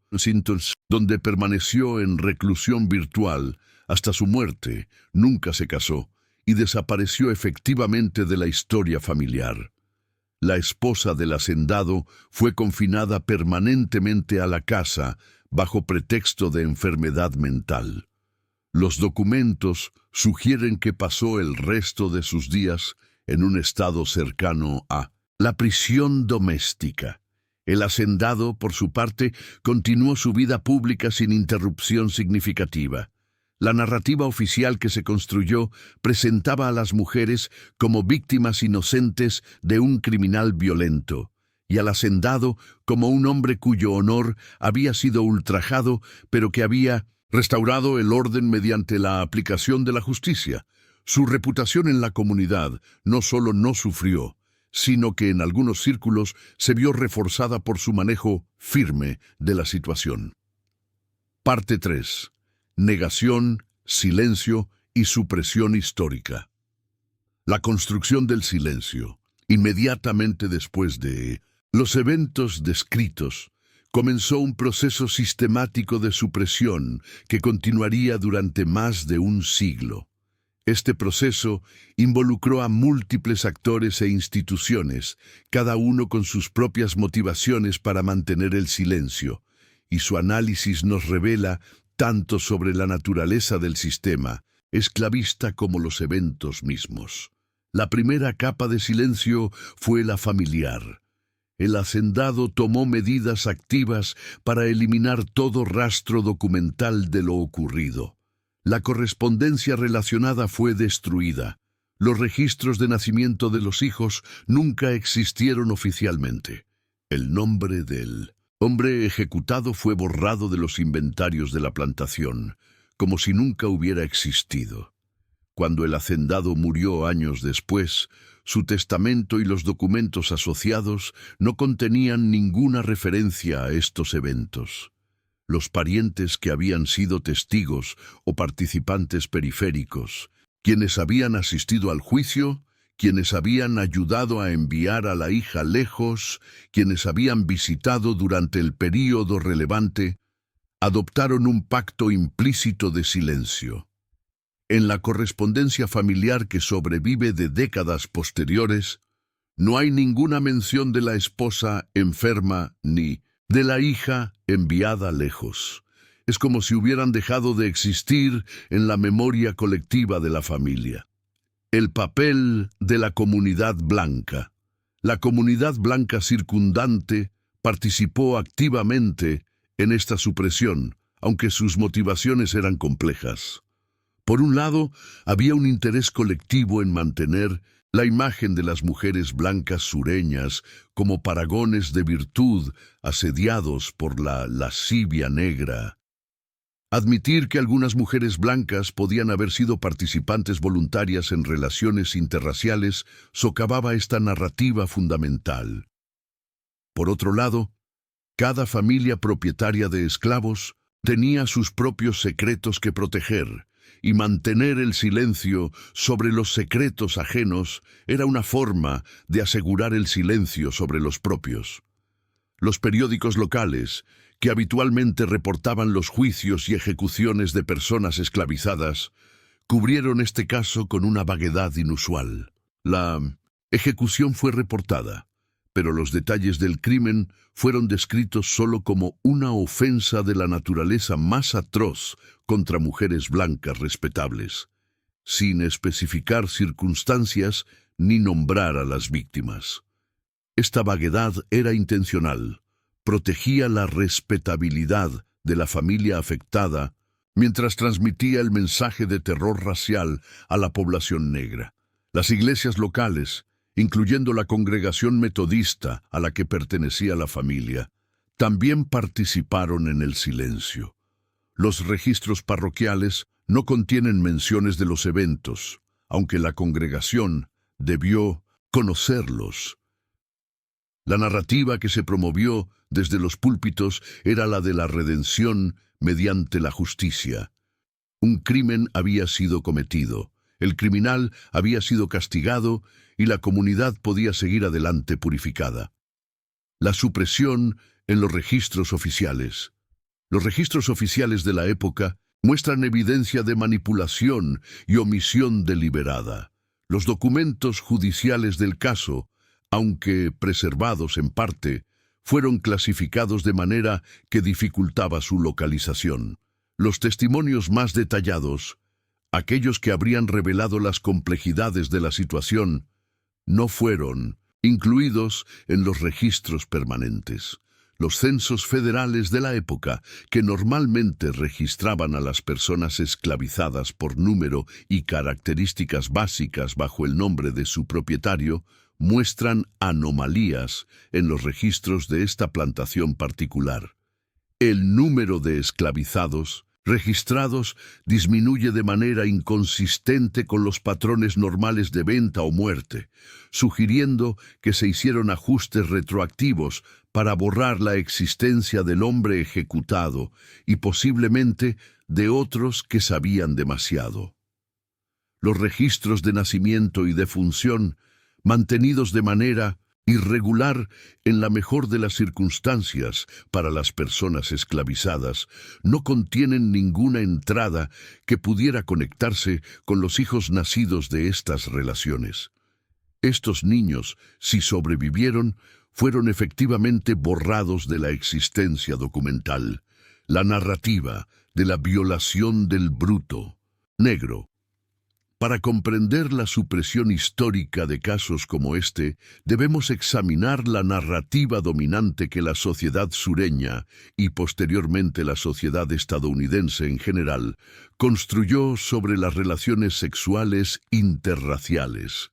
A: donde permaneció en reclusión virtual hasta su muerte, nunca se casó y desapareció efectivamente de la historia familiar. La esposa del hacendado fue confinada permanentemente a la casa bajo pretexto de enfermedad mental. Los documentos sugieren que pasó el resto de sus días en un estado cercano a la prisión doméstica. El hacendado, por su parte, continuó su vida pública sin interrupción significativa. La narrativa oficial que se construyó presentaba a las mujeres como víctimas inocentes de un criminal violento, y al hacendado como un hombre cuyo honor había sido ultrajado, pero que había restaurado el orden mediante la aplicación de la justicia. Su reputación en la comunidad no solo no sufrió, sino que en algunos círculos se vio reforzada por su manejo firme de la situación. Parte 3. Negación, silencio y supresión histórica. La construcción del silencio, inmediatamente después de los eventos descritos, comenzó un proceso sistemático de supresión que continuaría durante más de un siglo. Este proceso involucró a múltiples actores e instituciones, cada uno con sus propias motivaciones para mantener el silencio, y su análisis nos revela tanto sobre la naturaleza del sistema esclavista como los eventos mismos. La primera capa de silencio fue la familiar. El hacendado tomó medidas activas para eliminar todo rastro documental de lo ocurrido. La correspondencia relacionada fue destruida. Los registros de nacimiento de los hijos nunca existieron oficialmente. El nombre del hombre ejecutado fue borrado de los inventarios de la plantación, como si nunca hubiera existido. Cuando el hacendado murió años después, su testamento y los documentos asociados no contenían ninguna referencia a estos eventos. Los parientes que habían sido testigos o participantes periféricos, quienes habían asistido al juicio, quienes habían ayudado a enviar a la hija lejos, quienes habían visitado durante el período relevante, adoptaron un pacto implícito de silencio. En la correspondencia familiar que sobrevive de décadas posteriores, no hay ninguna mención de la esposa enferma ni de la hija enviada lejos. Es como si hubieran dejado de existir en la memoria colectiva de la familia. El papel de la comunidad blanca. La comunidad blanca circundante participó activamente en esta supresión, aunque sus motivaciones eran complejas. Por un lado, había un interés colectivo en mantener la imagen de las mujeres blancas sureñas como paragones de virtud asediados por la lascivia negra. Admitir que algunas mujeres blancas podían haber sido participantes voluntarias en relaciones interraciales socavaba esta narrativa fundamental. Por otro lado, Cada familia propietaria de esclavos tenía sus propios secretos que proteger, y mantener el silencio sobre los secretos ajenos era una forma de asegurar el silencio sobre los propios. Los periódicos locales, que habitualmente reportaban los juicios y ejecuciones de personas esclavizadas, cubrieron este caso con una vaguedad inusual. La ejecución fue reportada, pero los detalles del crimen fueron descritos solo como una ofensa de la naturaleza más atroz contra mujeres blancas respetables, sin especificar circunstancias ni nombrar a las víctimas. Esta vaguedad era intencional, protegía la respetabilidad de la familia afectada mientras transmitía el mensaje de terror racial a la población negra. Las iglesias locales, incluyendo la congregación metodista a la que pertenecía la familia, también participaron en el silencio. Los registros parroquiales no contienen menciones de los eventos, aunque la congregación debió conocerlos. La narrativa que se promovió desde los púlpitos era la de la redención mediante la justicia. Un crimen había sido cometido, el criminal había sido castigado y la comunidad podía seguir adelante purificada. La supresión en los registros oficiales. Los registros oficiales de la época muestran evidencia de manipulación y omisión deliberada. Los documentos judiciales del caso, aunque preservados en parte, fueron clasificados de manera que dificultaba su localización. Los testimonios más detallados, aquellos que habrían revelado las complejidades de la situación, no fueron incluidos en los registros permanentes. Los censos federales de la época, que normalmente registraban a las personas esclavizadas por número y características básicas bajo el nombre de su propietario, muestran anomalías en los registros de esta plantación particular. El número de esclavizados registrados disminuye de manera inconsistente con los patrones normales de venta o muerte, sugiriendo que se hicieron ajustes retroactivos para borrar la existencia del hombre ejecutado y posiblemente de otros que sabían demasiado. Los registros de nacimiento y defunción, mantenidos de manera irregular en la mejor de las circunstancias para las personas esclavizadas, no contienen ninguna entrada que pudiera conectarse con los hijos nacidos de estas relaciones. Estos niños, si sobrevivieron, fueron efectivamente borrados de la existencia documental. La narrativa de la violación del bruto negro. Para comprender la supresión histórica de casos como este, debemos examinar la narrativa dominante que la sociedad sureña y posteriormente la sociedad estadounidense en general construyó sobre las relaciones sexuales interraciales.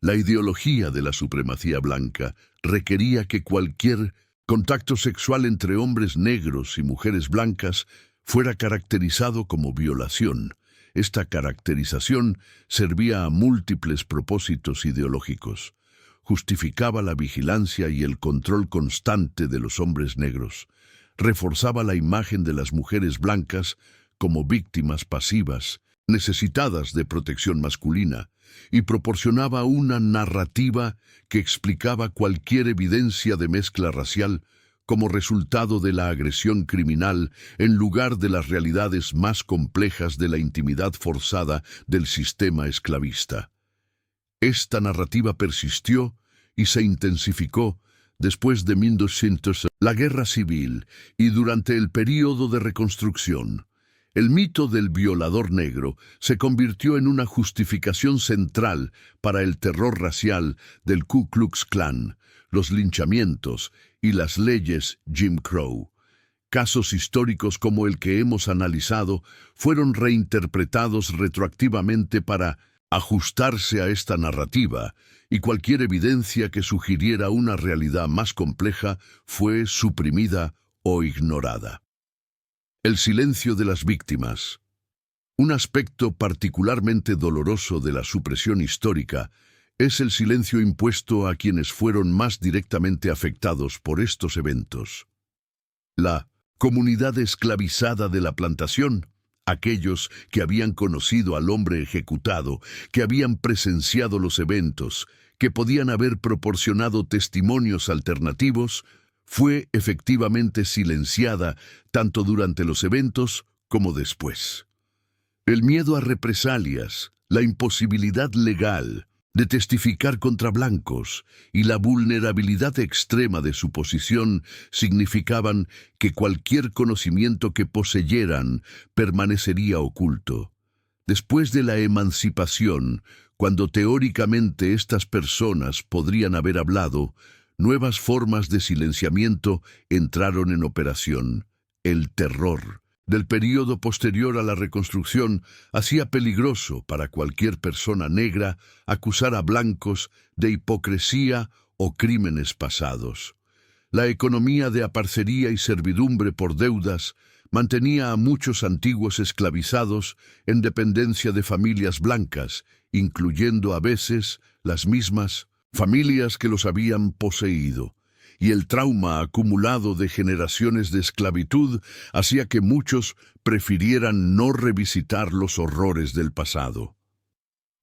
A: La ideología de la supremacía blanca requería que cualquier contacto sexual entre hombres negros y mujeres blancas fuera caracterizado como violación. Esta caracterización servía a múltiples propósitos ideológicos. Justificaba la vigilancia y el control constante de los hombres negros. Reforzaba la imagen de las mujeres blancas como víctimas pasivas, necesitadas de protección masculina, y proporcionaba una narrativa que explicaba cualquier evidencia de mezcla racial como resultado de la agresión criminal en lugar de las realidades más complejas de la intimidad forzada del sistema esclavista. Esta narrativa persistió y se intensificó después de 1900, la Guerra Civil y durante el período de reconstrucción. El mito del violador negro se convirtió en una justificación central para el terror racial del Ku Klux Klan, los linchamientos y las leyes Jim Crow. Casos históricos como el que hemos analizado fueron reinterpretados retroactivamente para ajustarse a esta narrativa, y cualquier evidencia que sugiriera una realidad más compleja fue suprimida o ignorada. El silencio de las víctimas. Un aspecto particularmente doloroso de la supresión histórica es el silencio impuesto a quienes fueron más directamente afectados por estos eventos. La comunidad esclavizada de la plantación, aquellos que habían conocido al hombre ejecutado, que habían presenciado los eventos, que podían haber proporcionado testimonios alternativos, fue efectivamente silenciada tanto durante los eventos como después. El miedo a represalias, la imposibilidad legal de testificar contra blancos y la vulnerabilidad extrema de su posición significaban que cualquier conocimiento que poseyeran permanecería oculto. Después de la emancipación, cuando teóricamente estas personas podrían haber hablado, nuevas formas de silenciamiento entraron en operación. El terror del período posterior a la reconstrucción hacía peligroso para cualquier persona negra acusar a blancos de hipocresía o crímenes pasados. La economía de aparcería y servidumbre por deudas mantenía a muchos antiguos esclavizados en dependencia de familias blancas, incluyendo a veces las mismas familias que los habían poseído. Y el trauma acumulado de generaciones de esclavitud hacía que muchos prefirieran no revisitar los horrores del pasado.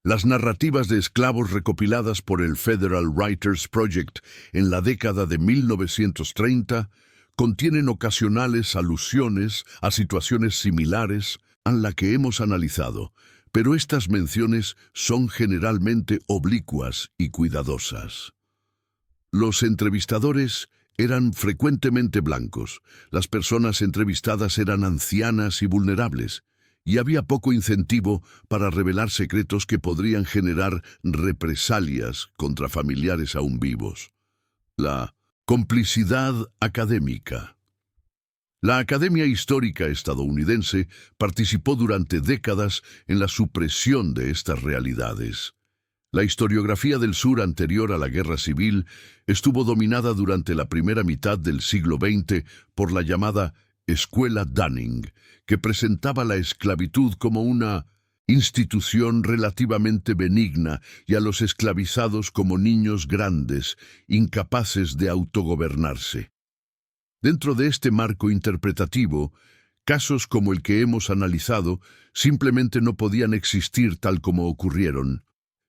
A: Las narrativas de esclavos recopiladas por el Federal Writers Project en la década de 1930 contienen ocasionales alusiones a situaciones similares a la que hemos analizado, pero estas menciones son generalmente oblicuas y cuidadosas. Los entrevistadores eran frecuentemente blancos, las personas entrevistadas eran ancianas y vulnerables, y había poco incentivo para revelar secretos que podrían generar represalias contra familiares aún vivos. La complicidad académica. La Academia Histórica estadounidense participó durante décadas en la supresión de estas realidades. La historiografía del sur anterior a la Guerra Civil estuvo dominada durante la primera mitad del siglo XX por la llamada Escuela Dunning, que presentaba la esclavitud como una institución relativamente benigna y a los esclavizados como niños grandes, incapaces de autogobernarse. Dentro de este marco interpretativo, casos como el que hemos analizado simplemente no podían existir tal como ocurrieron.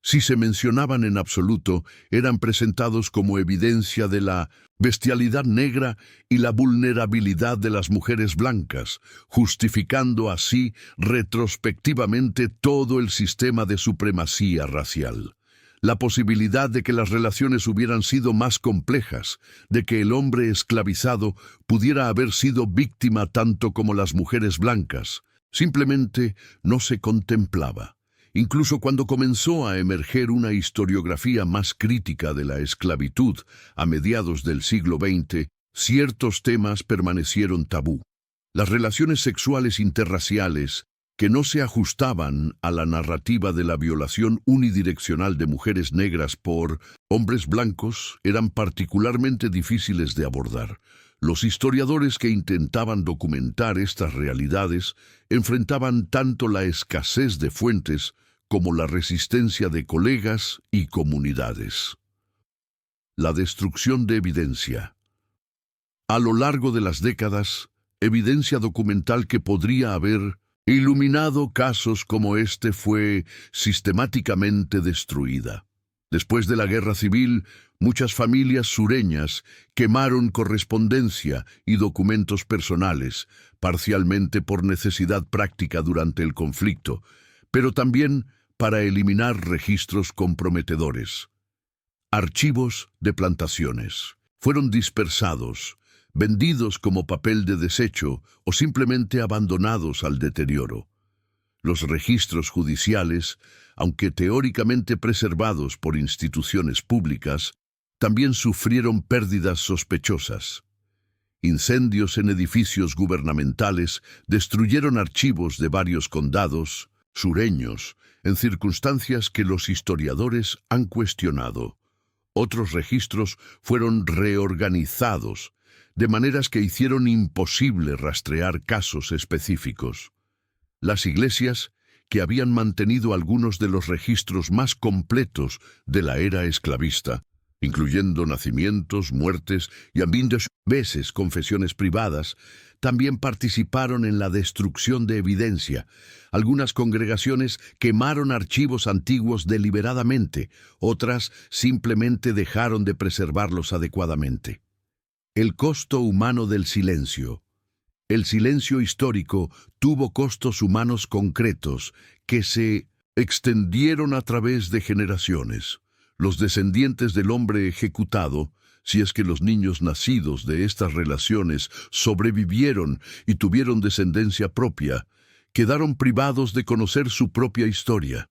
A: Si se mencionaban en absoluto, eran presentados como evidencia de la bestialidad negra y la vulnerabilidad de las mujeres blancas, justificando así retrospectivamente todo el sistema de supremacía racial. La posibilidad de que las relaciones hubieran sido más complejas, de que el hombre esclavizado pudiera haber sido víctima tanto como las mujeres blancas, simplemente no se contemplaba. Incluso cuando comenzó a emerger una historiografía más crítica de la esclavitud a mediados del siglo XX, ciertos temas permanecieron tabú. Las relaciones sexuales interraciales, que no se ajustaban a la narrativa de la violación unidireccional de mujeres negras por hombres blancos, eran particularmente difíciles de abordar. Los historiadores que intentaban documentar estas realidades enfrentaban tanto la escasez de fuentes como la resistencia de colegas y comunidades. La destrucción de evidencia. A lo largo de las décadas, evidencia documental que podría haber iluminado casos como este fue sistemáticamente destruida. Después de la Guerra Civil, muchas familias sureñas quemaron correspondencia y documentos personales, parcialmente por necesidad práctica durante el conflicto, pero también para eliminar registros comprometedores. Archivos de plantaciones fueron dispersados, vendidos como papel de desecho o simplemente abandonados al deterioro. Los registros judiciales, aunque teóricamente preservados por instituciones públicas, también sufrieron pérdidas sospechosas. Incendios en edificios gubernamentales destruyeron archivos de varios condados sureños en circunstancias que los historiadores han cuestionado. Otros registros fueron reorganizados, de maneras que hicieron imposible rastrear casos específicos. Las iglesias, que habían mantenido algunos de los registros más completos de la era esclavista, incluyendo nacimientos, muertes y muchas veces confesiones privadas, también participaron en la destrucción de evidencia. Algunas congregaciones quemaron archivos antiguos deliberadamente, otras simplemente dejaron de preservarlos adecuadamente. El costo humano del silencio. El silencio histórico tuvo costos humanos concretos que se extendieron a través de generaciones. Los descendientes del hombre ejecutado, si es que los niños nacidos de estas relaciones sobrevivieron y tuvieron descendencia propia, quedaron privados de conocer su propia historia.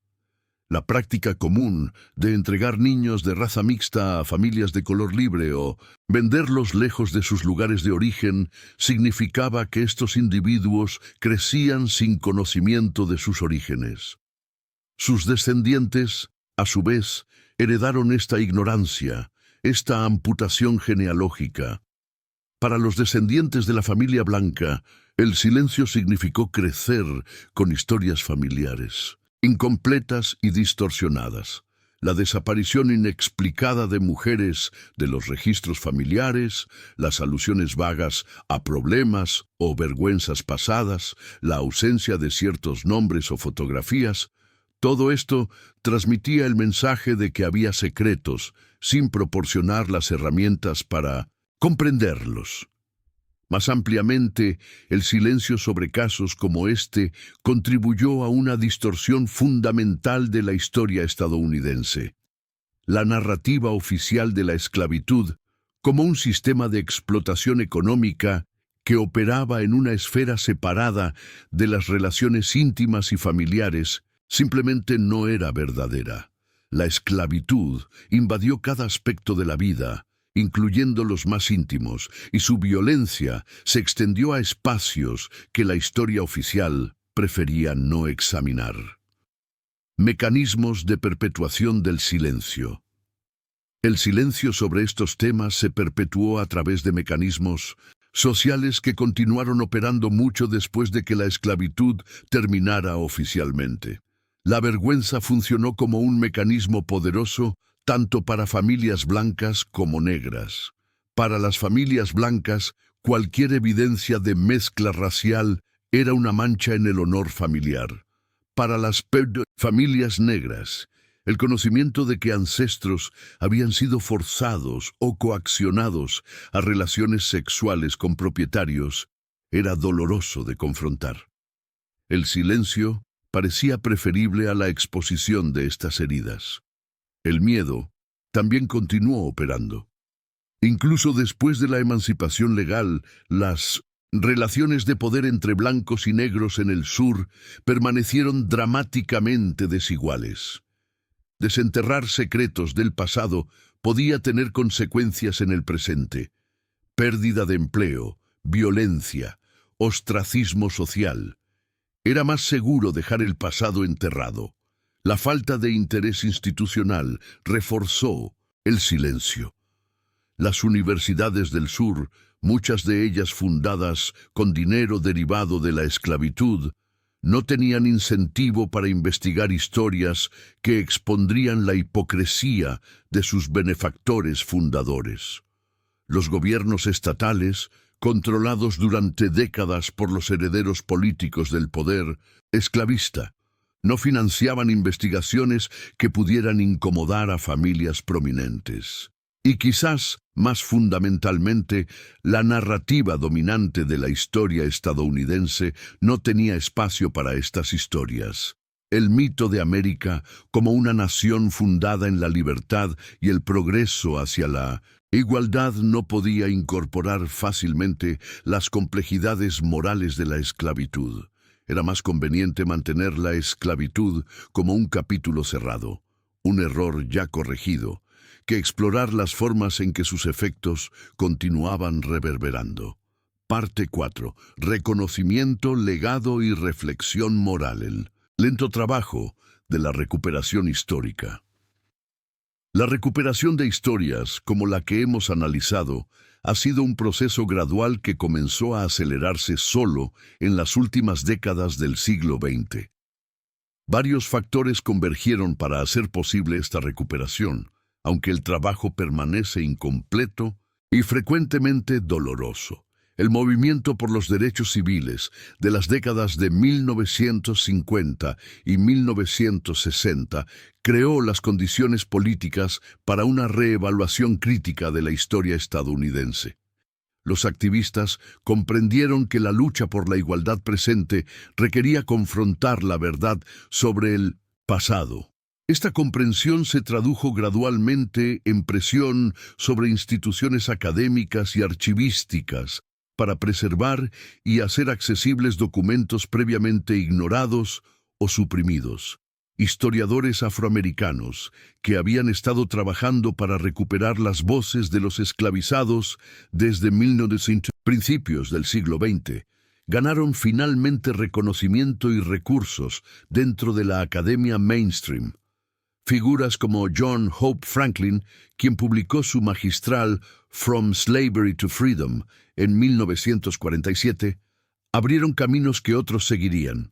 A: La práctica común de entregar niños de raza mixta a familias de color libre o venderlos lejos de sus lugares de origen significaba que estos individuos crecían sin conocimiento de sus orígenes. Sus descendientes, a su vez, heredaron esta ignorancia, esta amputación genealógica. Para los descendientes de la familia blanca, el silencio significó crecer con historias familiares, incompletas y distorsionadas. La desaparición inexplicada de mujeres de los registros familiares, las alusiones vagas a problemas o vergüenzas pasadas, la ausencia de ciertos nombres o fotografías, todo esto transmitía el mensaje de que había secretos, sin proporcionar las herramientas para comprenderlos. Más ampliamente, el silencio sobre casos como este contribuyó a una distorsión fundamental de la historia estadounidense. La narrativa oficial de la esclavitud, como un sistema de explotación económica que operaba en una esfera separada de las relaciones íntimas y familiares, simplemente no era verdadera. La esclavitud invadió cada aspecto de la vida, incluyendo los más íntimos, y su violencia se extendió a espacios que la historia oficial prefería no examinar. Mecanismos de perpetuación del silencio. El silencio sobre estos temas se perpetuó a través de mecanismos sociales que continuaron operando mucho después de que la esclavitud terminara oficialmente. La vergüenza funcionó como un mecanismo poderoso tanto para familias blancas como negras. Para las familias blancas, cualquier evidencia de mezcla racial era una mancha en el honor familiar. Para las familias negras, el conocimiento de que ancestros habían sido forzados o coaccionados a relaciones sexuales con propietarios era doloroso de confrontar. El silencio parecía preferible a la exposición de estas heridas. El miedo también continuó operando. Incluso después de la emancipación legal, las relaciones de poder entre blancos y negros en el sur permanecieron dramáticamente desiguales. Desenterrar secretos del pasado podía tener consecuencias en el presente: pérdida de empleo, violencia, ostracismo social. Era más seguro dejar el pasado enterrado. La falta de interés institucional reforzó el silencio. Las universidades del sur, muchas de ellas fundadas con dinero derivado de la esclavitud, no tenían incentivo para investigar historias que expondrían la hipocresía de sus benefactores fundadores. Los gobiernos estatales, controlados durante décadas por los herederos políticos del poder esclavista, no financiaban investigaciones que pudieran incomodar a familias prominentes. Y quizás, más fundamentalmente, la narrativa dominante de la historia estadounidense no tenía espacio para estas historias. El mito de América como una nación fundada en la libertad y el progreso hacia la igualdad no podía incorporar fácilmente las complejidades morales de la esclavitud. Era más conveniente mantener la esclavitud como un capítulo cerrado, un error ya corregido, que explorar las formas en que sus efectos continuaban reverberando. Parte 4. Reconocimiento, legado y reflexión moral. El lento trabajo de la recuperación histórica. La recuperación de historias, como la que hemos analizado, ha sido un proceso gradual que comenzó a acelerarse solo en las últimas décadas del siglo XX. Varios factores convergieron para hacer posible esta recuperación. aunque el trabajo permanece incompleto y frecuentemente doloroso. El movimiento por los derechos civiles de las décadas de 1950 y 1960 creó las condiciones políticas para una reevaluación crítica de la historia estadounidense. Los activistas comprendieron que la lucha por la igualdad presente requería confrontar la verdad sobre el pasado. Esta comprensión se tradujo gradualmente en presión sobre instituciones académicas y archivísticas para preservar y hacer accesibles documentos previamente ignorados o suprimidos. Historiadores afroamericanos que habían estado trabajando para recuperar las voces de los esclavizados desde 1900, principios del siglo XX, ganaron finalmente reconocimiento y recursos dentro de la academia mainstream. Figuras como John Hope Franklin, quien publicó su magistral From Slavery to Freedom en 1947, abrieron caminos que otros seguirían.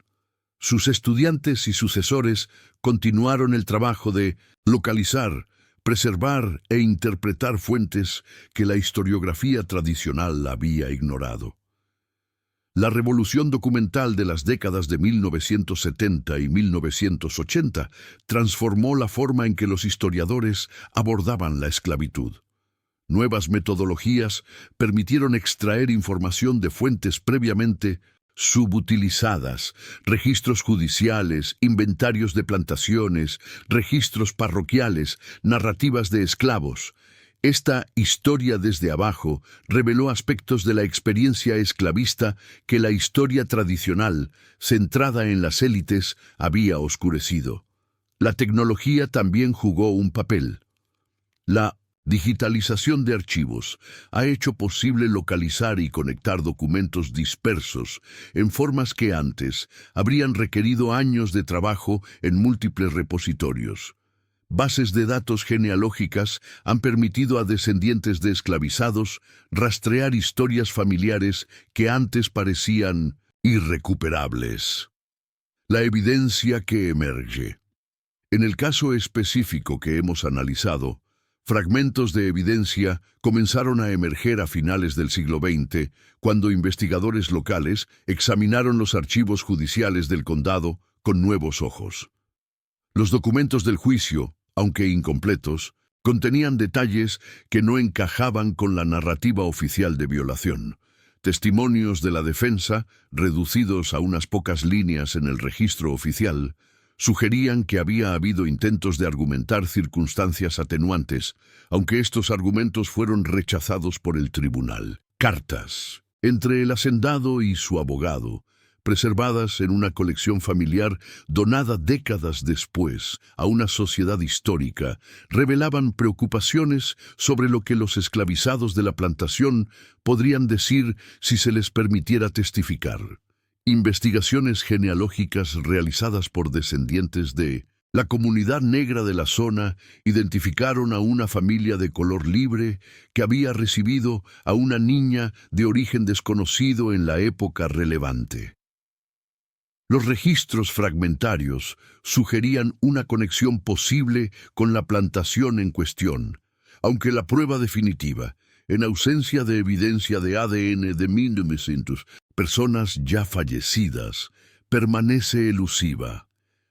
A: Sus estudiantes y sucesores continuaron el trabajo de localizar, preservar e interpretar fuentes que la historiografía tradicional había ignorado. La revolución documental de las décadas de 1970 y 1980 transformó la forma en que los historiadores abordaban la esclavitud. Nuevas metodologías permitieron extraer información de fuentes previamente subutilizadas, registros judiciales, inventarios de plantaciones, registros parroquiales, narrativas de esclavos. Esta historia desde abajo reveló aspectos de la experiencia esclavista que la historia tradicional, centrada en las élites, había oscurecido. La tecnología también jugó un papel. La digitalización de archivos ha hecho posible localizar y conectar documentos dispersos en formas que antes habrían requerido años de trabajo en múltiples repositorios. Bases de datos genealógicas han permitido a descendientes de esclavizados rastrear historias familiares que antes parecían irrecuperables. La evidencia que emerge. En el caso específico que hemos analizado, fragmentos de evidencia comenzaron a emerger a finales del siglo XX, cuando investigadores locales examinaron los archivos judiciales del condado con nuevos ojos. Los documentos del juicio, aunque incompletos, contenían detalles que no encajaban con la narrativa oficial de violación. Testimonios de la defensa, reducidos a unas pocas líneas en el registro oficial, sugerían que había habido intentos de argumentar circunstancias atenuantes, aunque estos argumentos fueron rechazados por el tribunal. Cartas entre el hacendado y su abogado, preservadas en una colección familiar donada décadas después a una sociedad histórica, revelaban preocupaciones sobre lo que los esclavizados de la plantación podrían decir si se les permitiera testificar. Investigaciones genealógicas realizadas por descendientes de la comunidad negra de la zona identificaron a una familia de color libre que había recibido a una niña de origen desconocido en la época relevante. Los registros fragmentarios sugerían una conexión posible con la plantación en cuestión, aunque la prueba definitiva, en ausencia de evidencia de ADN de 1900 personas ya fallecidas, permanece elusiva.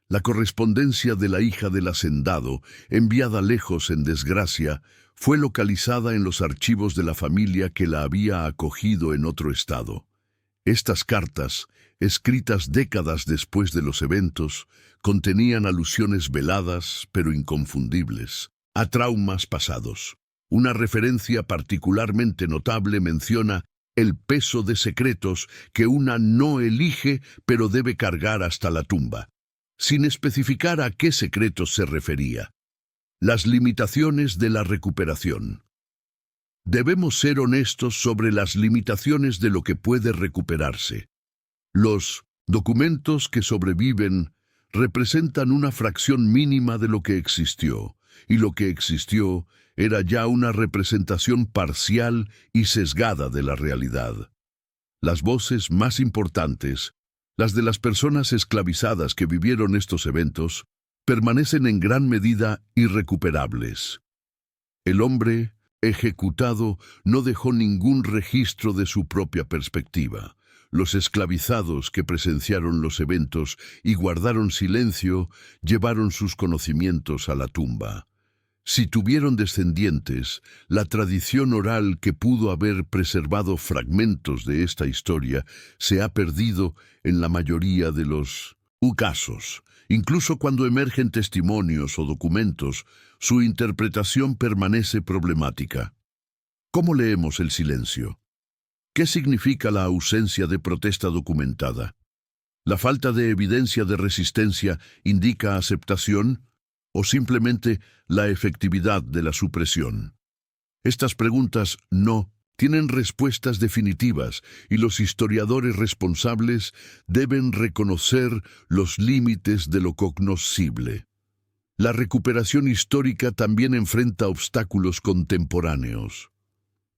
A: La correspondencia de la hija del hacendado, enviada lejos en desgracia, fue localizada en los archivos de la familia que la había acogido en otro estado. Estas cartas, escritas décadas después de los eventos, contenían alusiones veladas, pero inconfundibles, a traumas pasados. Una referencia particularmente notable menciona el peso de secretos que una no elige, pero debe cargar hasta la tumba, sin especificar a qué secretos se refería. Las limitaciones de la recuperación. Debemos ser honestos sobre las limitaciones de lo que puede recuperarse. Los documentos que sobreviven representan una fracción mínima de lo que existió, y lo que existió era ya una representación parcial y sesgada de la realidad. Las voces más importantes, las de las personas esclavizadas que vivieron estos eventos, permanecen en gran medida irrecuperables. El hombre ejecutado no dejó ningún registro de su propia perspectiva. Los esclavizados que presenciaron los eventos y guardaron silencio llevaron sus conocimientos a la tumba. Si tuvieron descendientes, la tradición oral que pudo haber preservado fragmentos de esta historia se ha perdido en la mayoría de los casos. Incluso cuando emergen testimonios o documentos, su interpretación permanece problemática. ¿Cómo leemos el silencio? ¿Qué significa la ausencia de protesta documentada? ¿La falta de evidencia de resistencia indica aceptación o simplemente la efectividad de la supresión? Estas preguntas no tienen respuestas definitivas y los historiadores responsables deben reconocer los límites de lo cognoscible. La recuperación histórica también enfrenta obstáculos contemporáneos.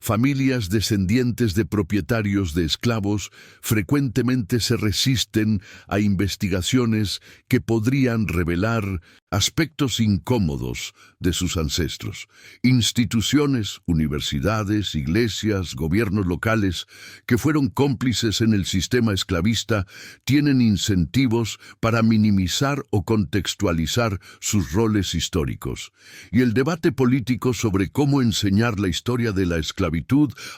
A: Familias descendientes de propietarios de esclavos frecuentemente se resisten a investigaciones que podrían revelar aspectos incómodos de sus ancestros. Instituciones, universidades, iglesias, gobiernos locales que fueron cómplices en el sistema esclavista tienen incentivos para minimizar o contextualizar sus roles históricos. Y el debate político sobre cómo enseñar la historia de la esclavitud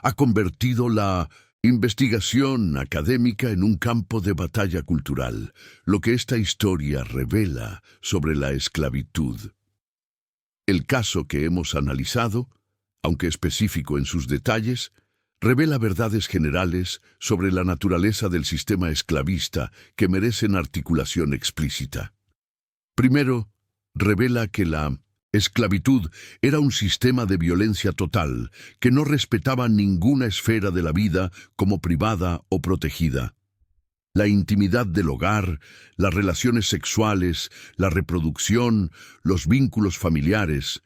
A: ha convertido la investigación académica en un campo de batalla cultural, lo que esta historia revela sobre la esclavitud. El caso que hemos analizado, aunque específico en sus detalles, revela verdades generales sobre la naturaleza del sistema esclavista que merecen articulación explícita. Primero, revela que la esclavitud era un sistema de violencia total que no respetaba ninguna esfera de la vida como privada o protegida. La intimidad del hogar, las relaciones sexuales, la reproducción, los vínculos familiares,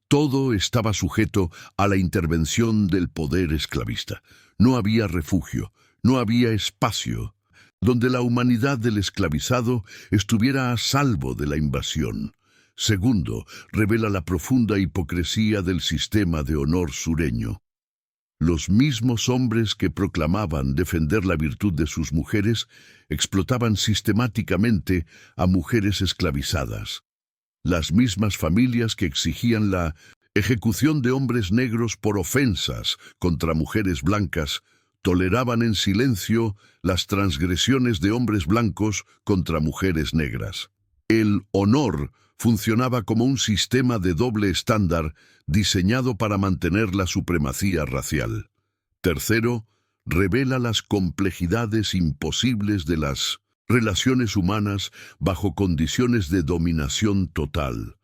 A: todo estaba sujeto a la intervención del poder esclavista. No había refugio, no había espacio donde la humanidad del esclavizado estuviera a salvo de la invasión. Segundo, revela la profunda hipocresía del sistema de honor sureño. Los mismos hombres que proclamaban defender la virtud de sus mujeres explotaban sistemáticamente a mujeres esclavizadas. Las mismas familias que exigían la ejecución de hombres negros por ofensas contra mujeres blancas toleraban en silencio las transgresiones de hombres blancos contra mujeres negras. El honor funcionaba como un sistema de doble estándar diseñado para mantener la supremacía racial. Tercero, revela las complejidades imposibles de las relaciones humanas bajo condiciones de dominación total.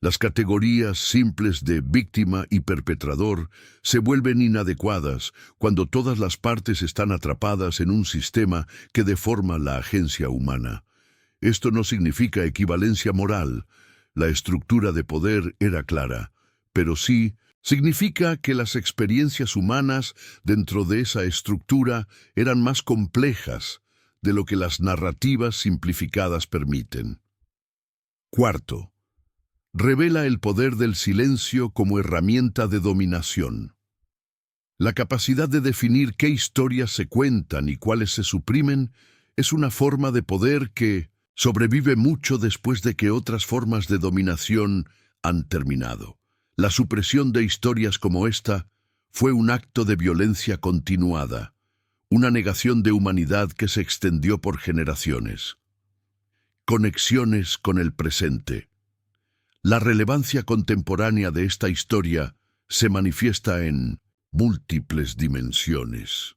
A: Las categorías simples de víctima y perpetrador se vuelven inadecuadas cuando todas las partes están atrapadas en un sistema que deforma la agencia humana. Esto no significa equivalencia moral. La estructura de poder era clara, pero sí significa que las experiencias humanas dentro de esa estructura eran más complejas de lo que las narrativas simplificadas permiten. Cuarto, revela el poder del silencio como herramienta de dominación. La capacidad de definir qué historias se cuentan y cuáles se suprimen es una forma de poder que sobrevive mucho después de que otras formas de dominación han terminado. La supresión de historias como esta fue un acto de violencia continuada, una negación de humanidad que se extendió por generaciones. Conexiones con el presente. La relevancia contemporánea de esta historia se manifiesta en múltiples dimensiones.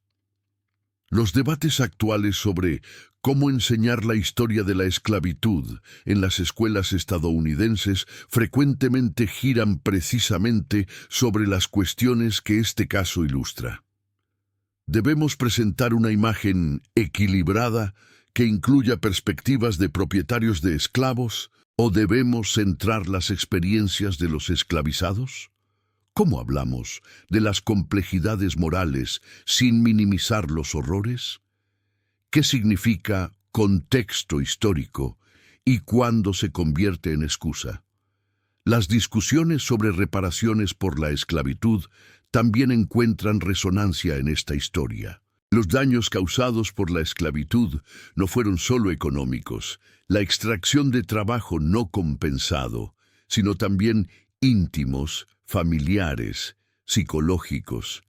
A: Los debates actuales sobre cómo enseñar la historia de la esclavitud en las escuelas estadounidenses frecuentemente giran precisamente sobre las cuestiones que este caso ilustra. Debemos presentar una imagen equilibrada que incluya perspectivas de propietarios de esclavos, ¿o debemos centrar las experiencias de los esclavizados? ¿Cómo hablamos de las complejidades morales sin minimizar los horrores? ¿Qué significa contexto histórico y cuándo se convierte en excusa? Las discusiones sobre reparaciones por la esclavitud también encuentran resonancia en esta historia. Los daños causados por la esclavitud no fueron solo económicos, la extracción de trabajo no compensado, sino también íntimos, familiares, psicológicos.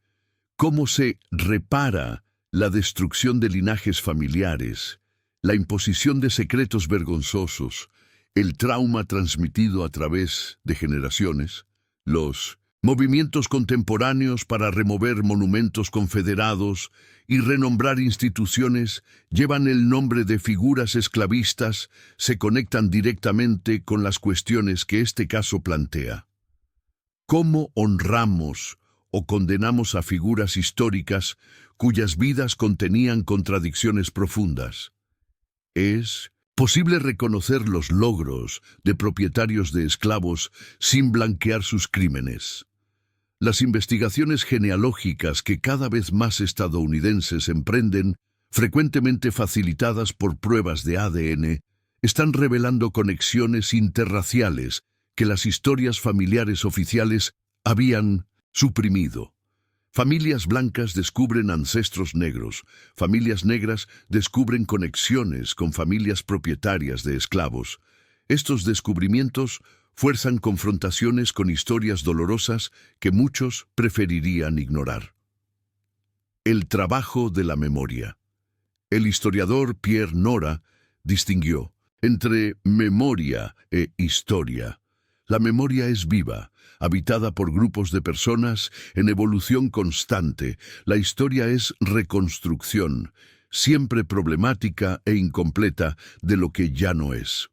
A: ¿Cómo se repara la destrucción de linajes familiares, la imposición de secretos vergonzosos, el trauma transmitido a través de generaciones, los movimientos contemporáneos para remover monumentos confederados y renombrar instituciones llevan el nombre de figuras esclavistas, se conectan directamente con las cuestiones que este caso plantea? ¿Cómo honramos o condenamos a figuras históricas cuyas vidas contenían contradicciones profundas? ¿Es posible reconocer los logros de propietarios de esclavos sin blanquear sus crímenes? Las investigaciones genealógicas que cada vez más estadounidenses emprenden, frecuentemente facilitadas por pruebas de ADN, están revelando conexiones interraciales que las historias familiares oficiales habían suprimido. Familias blancas descubren ancestros negros, familias negras descubren conexiones con familias propietarias de esclavos. Estos descubrimientos fuerzan confrontaciones con historias dolorosas que muchos preferirían ignorar. El trabajo de la memoria. El historiador Pierre Nora distinguió entre memoria e historia. La memoria es viva, habitada por grupos de personas en evolución constante. La historia es reconstrucción, siempre problemática e incompleta de lo que ya no es.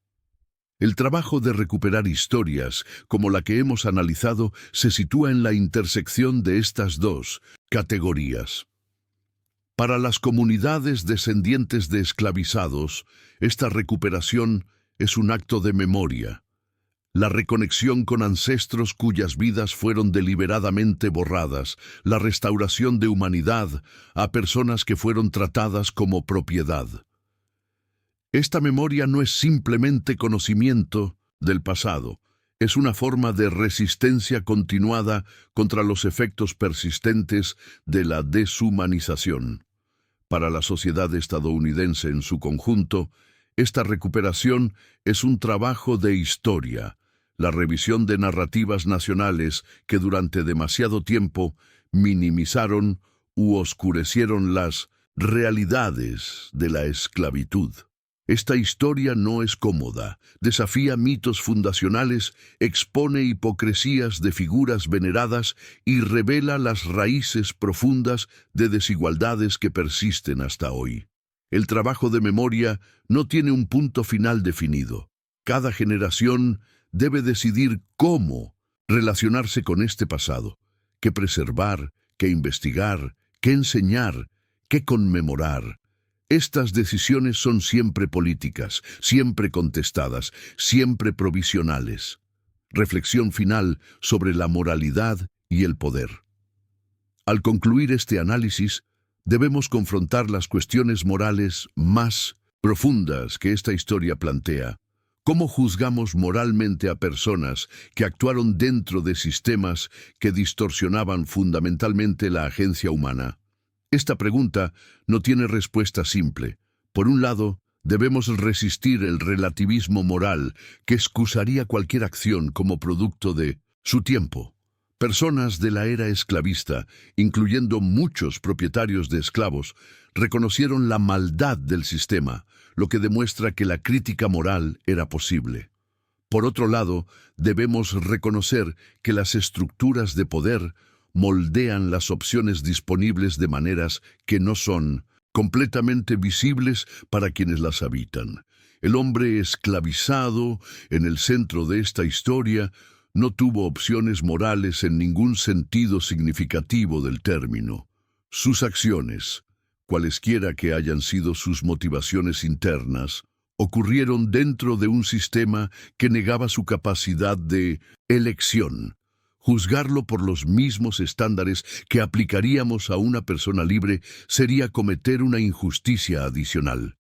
A: El trabajo de recuperar historias, como la que hemos analizado, se sitúa en la intersección de estas dos categorías. Para las comunidades descendientes de esclavizados, esta recuperación es un acto de memoria. La reconexión con ancestros cuyas vidas fueron deliberadamente borradas, la restauración de humanidad a personas que fueron tratadas como propiedad. Esta memoria no es simplemente conocimiento del pasado, es una forma de resistencia continuada contra los efectos persistentes de la deshumanización. Para la sociedad estadounidense en su conjunto, esta recuperación es un trabajo de historia, la revisión de narrativas nacionales que durante demasiado tiempo minimizaron u oscurecieron las realidades de la esclavitud. Esta historia no es cómoda, desafía mitos fundacionales, expone hipocresías de figuras veneradas y revela las raíces profundas de desigualdades que persisten hasta hoy. El trabajo de memoria no tiene un punto final definido. Cada generación debe decidir cómo relacionarse con este pasado, qué preservar, qué investigar, qué enseñar, qué conmemorar. Estas decisiones son siempre políticas, siempre contestadas, siempre provisionales. Reflexión final sobre la moralidad y el poder. Al concluir este análisis, debemos confrontar las cuestiones morales más profundas que esta historia plantea. ¿Cómo juzgamos moralmente a personas que actuaron dentro de sistemas que distorsionaban fundamentalmente la agencia humana? Esta pregunta no tiene respuesta simple. Por un lado, debemos resistir el relativismo moral que excusaría cualquier acción como producto de su tiempo. Personas de la era esclavista, incluyendo muchos propietarios de esclavos, reconocieron la maldad del sistema, lo que demuestra que la crítica moral era posible. Por otro lado, debemos reconocer que las estructuras de poder moldean las opciones disponibles de maneras que no son completamente visibles para quienes las habitan. El hombre esclavizado, en el centro de esta historia, no tuvo opciones morales en ningún sentido significativo del término. Sus acciones, cualesquiera que hayan sido sus motivaciones internas, ocurrieron dentro de un sistema que negaba su capacidad de elección. Juzgarlo por los mismos estándares que aplicaríamos a una persona libre sería cometer una injusticia adicional.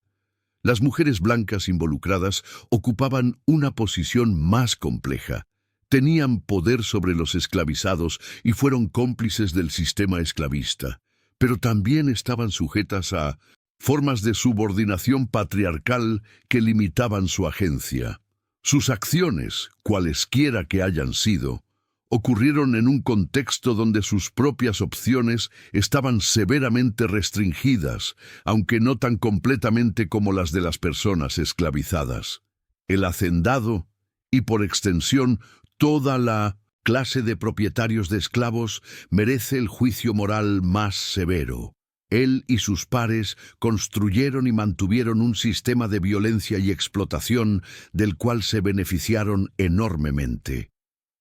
A: Las mujeres blancas involucradas ocupaban una posición más compleja. Tenían poder sobre los esclavizados y fueron cómplices del sistema esclavista, pero también estaban sujetas a formas de subordinación patriarcal que limitaban su agencia. Sus acciones, cualesquiera que hayan sido, ocurrieron en un contexto donde sus propias opciones estaban severamente restringidas, aunque no tan completamente como las de las personas esclavizadas. El hacendado, y por extensión toda la clase de propietarios de esclavos, merece el juicio moral más severo. Él y sus pares construyeron y mantuvieron un sistema de violencia y explotación del cual se beneficiaron enormemente.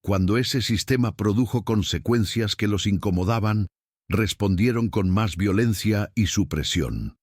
A: Cuando ese sistema produjo consecuencias que los incomodaban, respondieron con más violencia y supresión.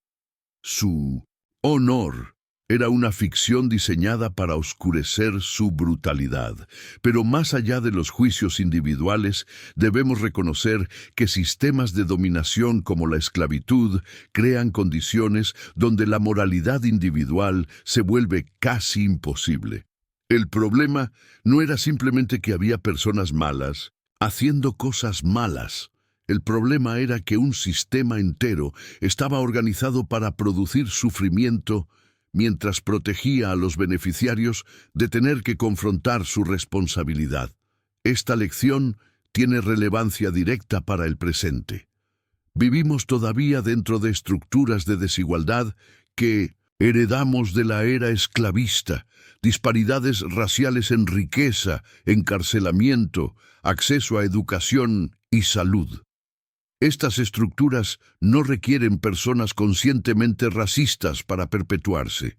A: Su honor era una ficción diseñada para oscurecer su brutalidad, pero más allá de los juicios individuales, debemos reconocer que sistemas de dominación como la esclavitud crean condiciones donde la moralidad individual se vuelve casi imposible. El problema no era simplemente que había personas malas haciendo cosas malas. El problema era que un sistema entero estaba organizado para producir sufrimiento mientras protegía a los beneficiarios de tener que confrontar su responsabilidad. Esta lección tiene relevancia directa para el presente. Vivimos todavía dentro de estructuras de desigualdad que heredamos de la era esclavista, disparidades raciales en riqueza, encarcelamiento, acceso a educación y salud. Estas estructuras no requieren personas conscientemente racistas para perpetuarse.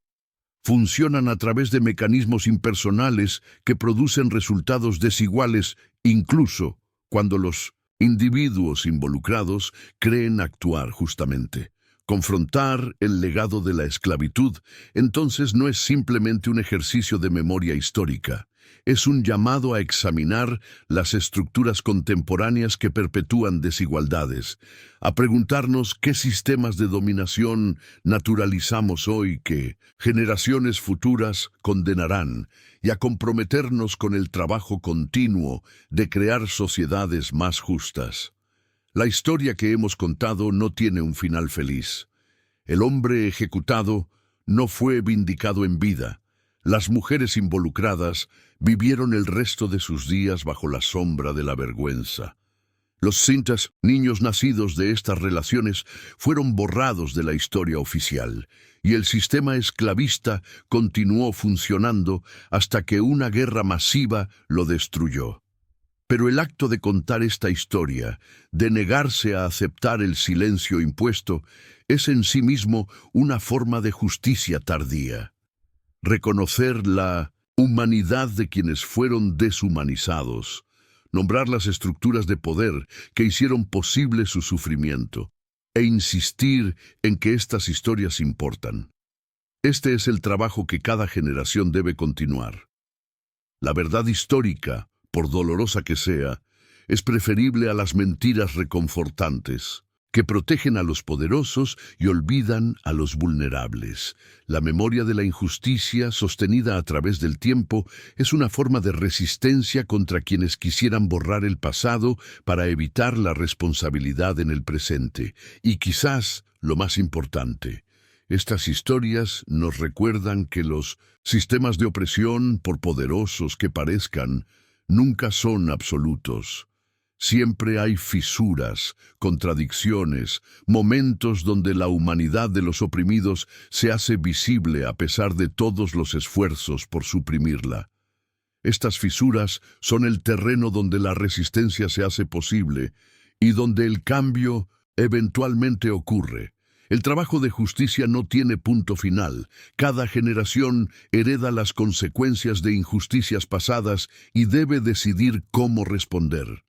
A: Funcionan a través de mecanismos impersonales que producen resultados desiguales incluso cuando los individuos involucrados creen actuar justamente. Confrontar el legado de la esclavitud, entonces, no es simplemente un ejercicio de memoria histórica. Es un llamado a examinar las estructuras contemporáneas que perpetúan desigualdades, a preguntarnos qué sistemas de dominación naturalizamos hoy que generaciones futuras condenarán, y a comprometernos con el trabajo continuo de crear sociedades más justas. La historia que hemos contado no tiene un final feliz. El hombre ejecutado no fue vindicado en vida. Las mujeres involucradas vivieron el resto de sus días bajo la sombra de la vergüenza. Los sintas, niños nacidos de estas relaciones, fueron borrados de la historia oficial, y el sistema esclavista continuó funcionando hasta que una guerra masiva lo destruyó. Pero el acto de contar esta historia, de negarse a aceptar el silencio impuesto, es en sí mismo una forma de justicia tardía. Reconocer la humanidad de quienes fueron deshumanizados, nombrar las estructuras de poder que hicieron posible su sufrimiento, e insistir en que estas historias importan. Este es el trabajo que cada generación debe continuar. La verdad histórica, por dolorosa que sea, es preferible a las mentiras reconfortantes, que protegen a los poderosos y olvidan a los vulnerables. La memoria de la injusticia, sostenida a través del tiempo, es una forma de resistencia contra quienes quisieran borrar el pasado para evitar la responsabilidad en el presente. Y quizás, lo más importante, estas historias nos recuerdan que los sistemas de opresión, por poderosos que parezcan, nunca son absolutos. Siempre hay fisuras, contradicciones, momentos donde la humanidad de los oprimidos se hace visible a pesar de todos los esfuerzos por suprimirla. Estas fisuras son el terreno donde la resistencia se hace posible y donde el cambio eventualmente ocurre. El trabajo de justicia no tiene punto final. Cada generación hereda las consecuencias de injusticias pasadas y debe decidir cómo responder.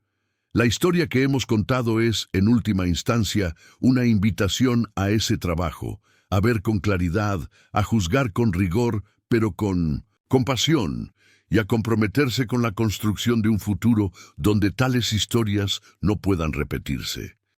A: La historia que hemos contado es, en última instancia, una invitación a ese trabajo, a ver con claridad, a juzgar con rigor, pero con compasión, y a comprometerse con la construcción de un futuro donde tales historias no puedan repetirse.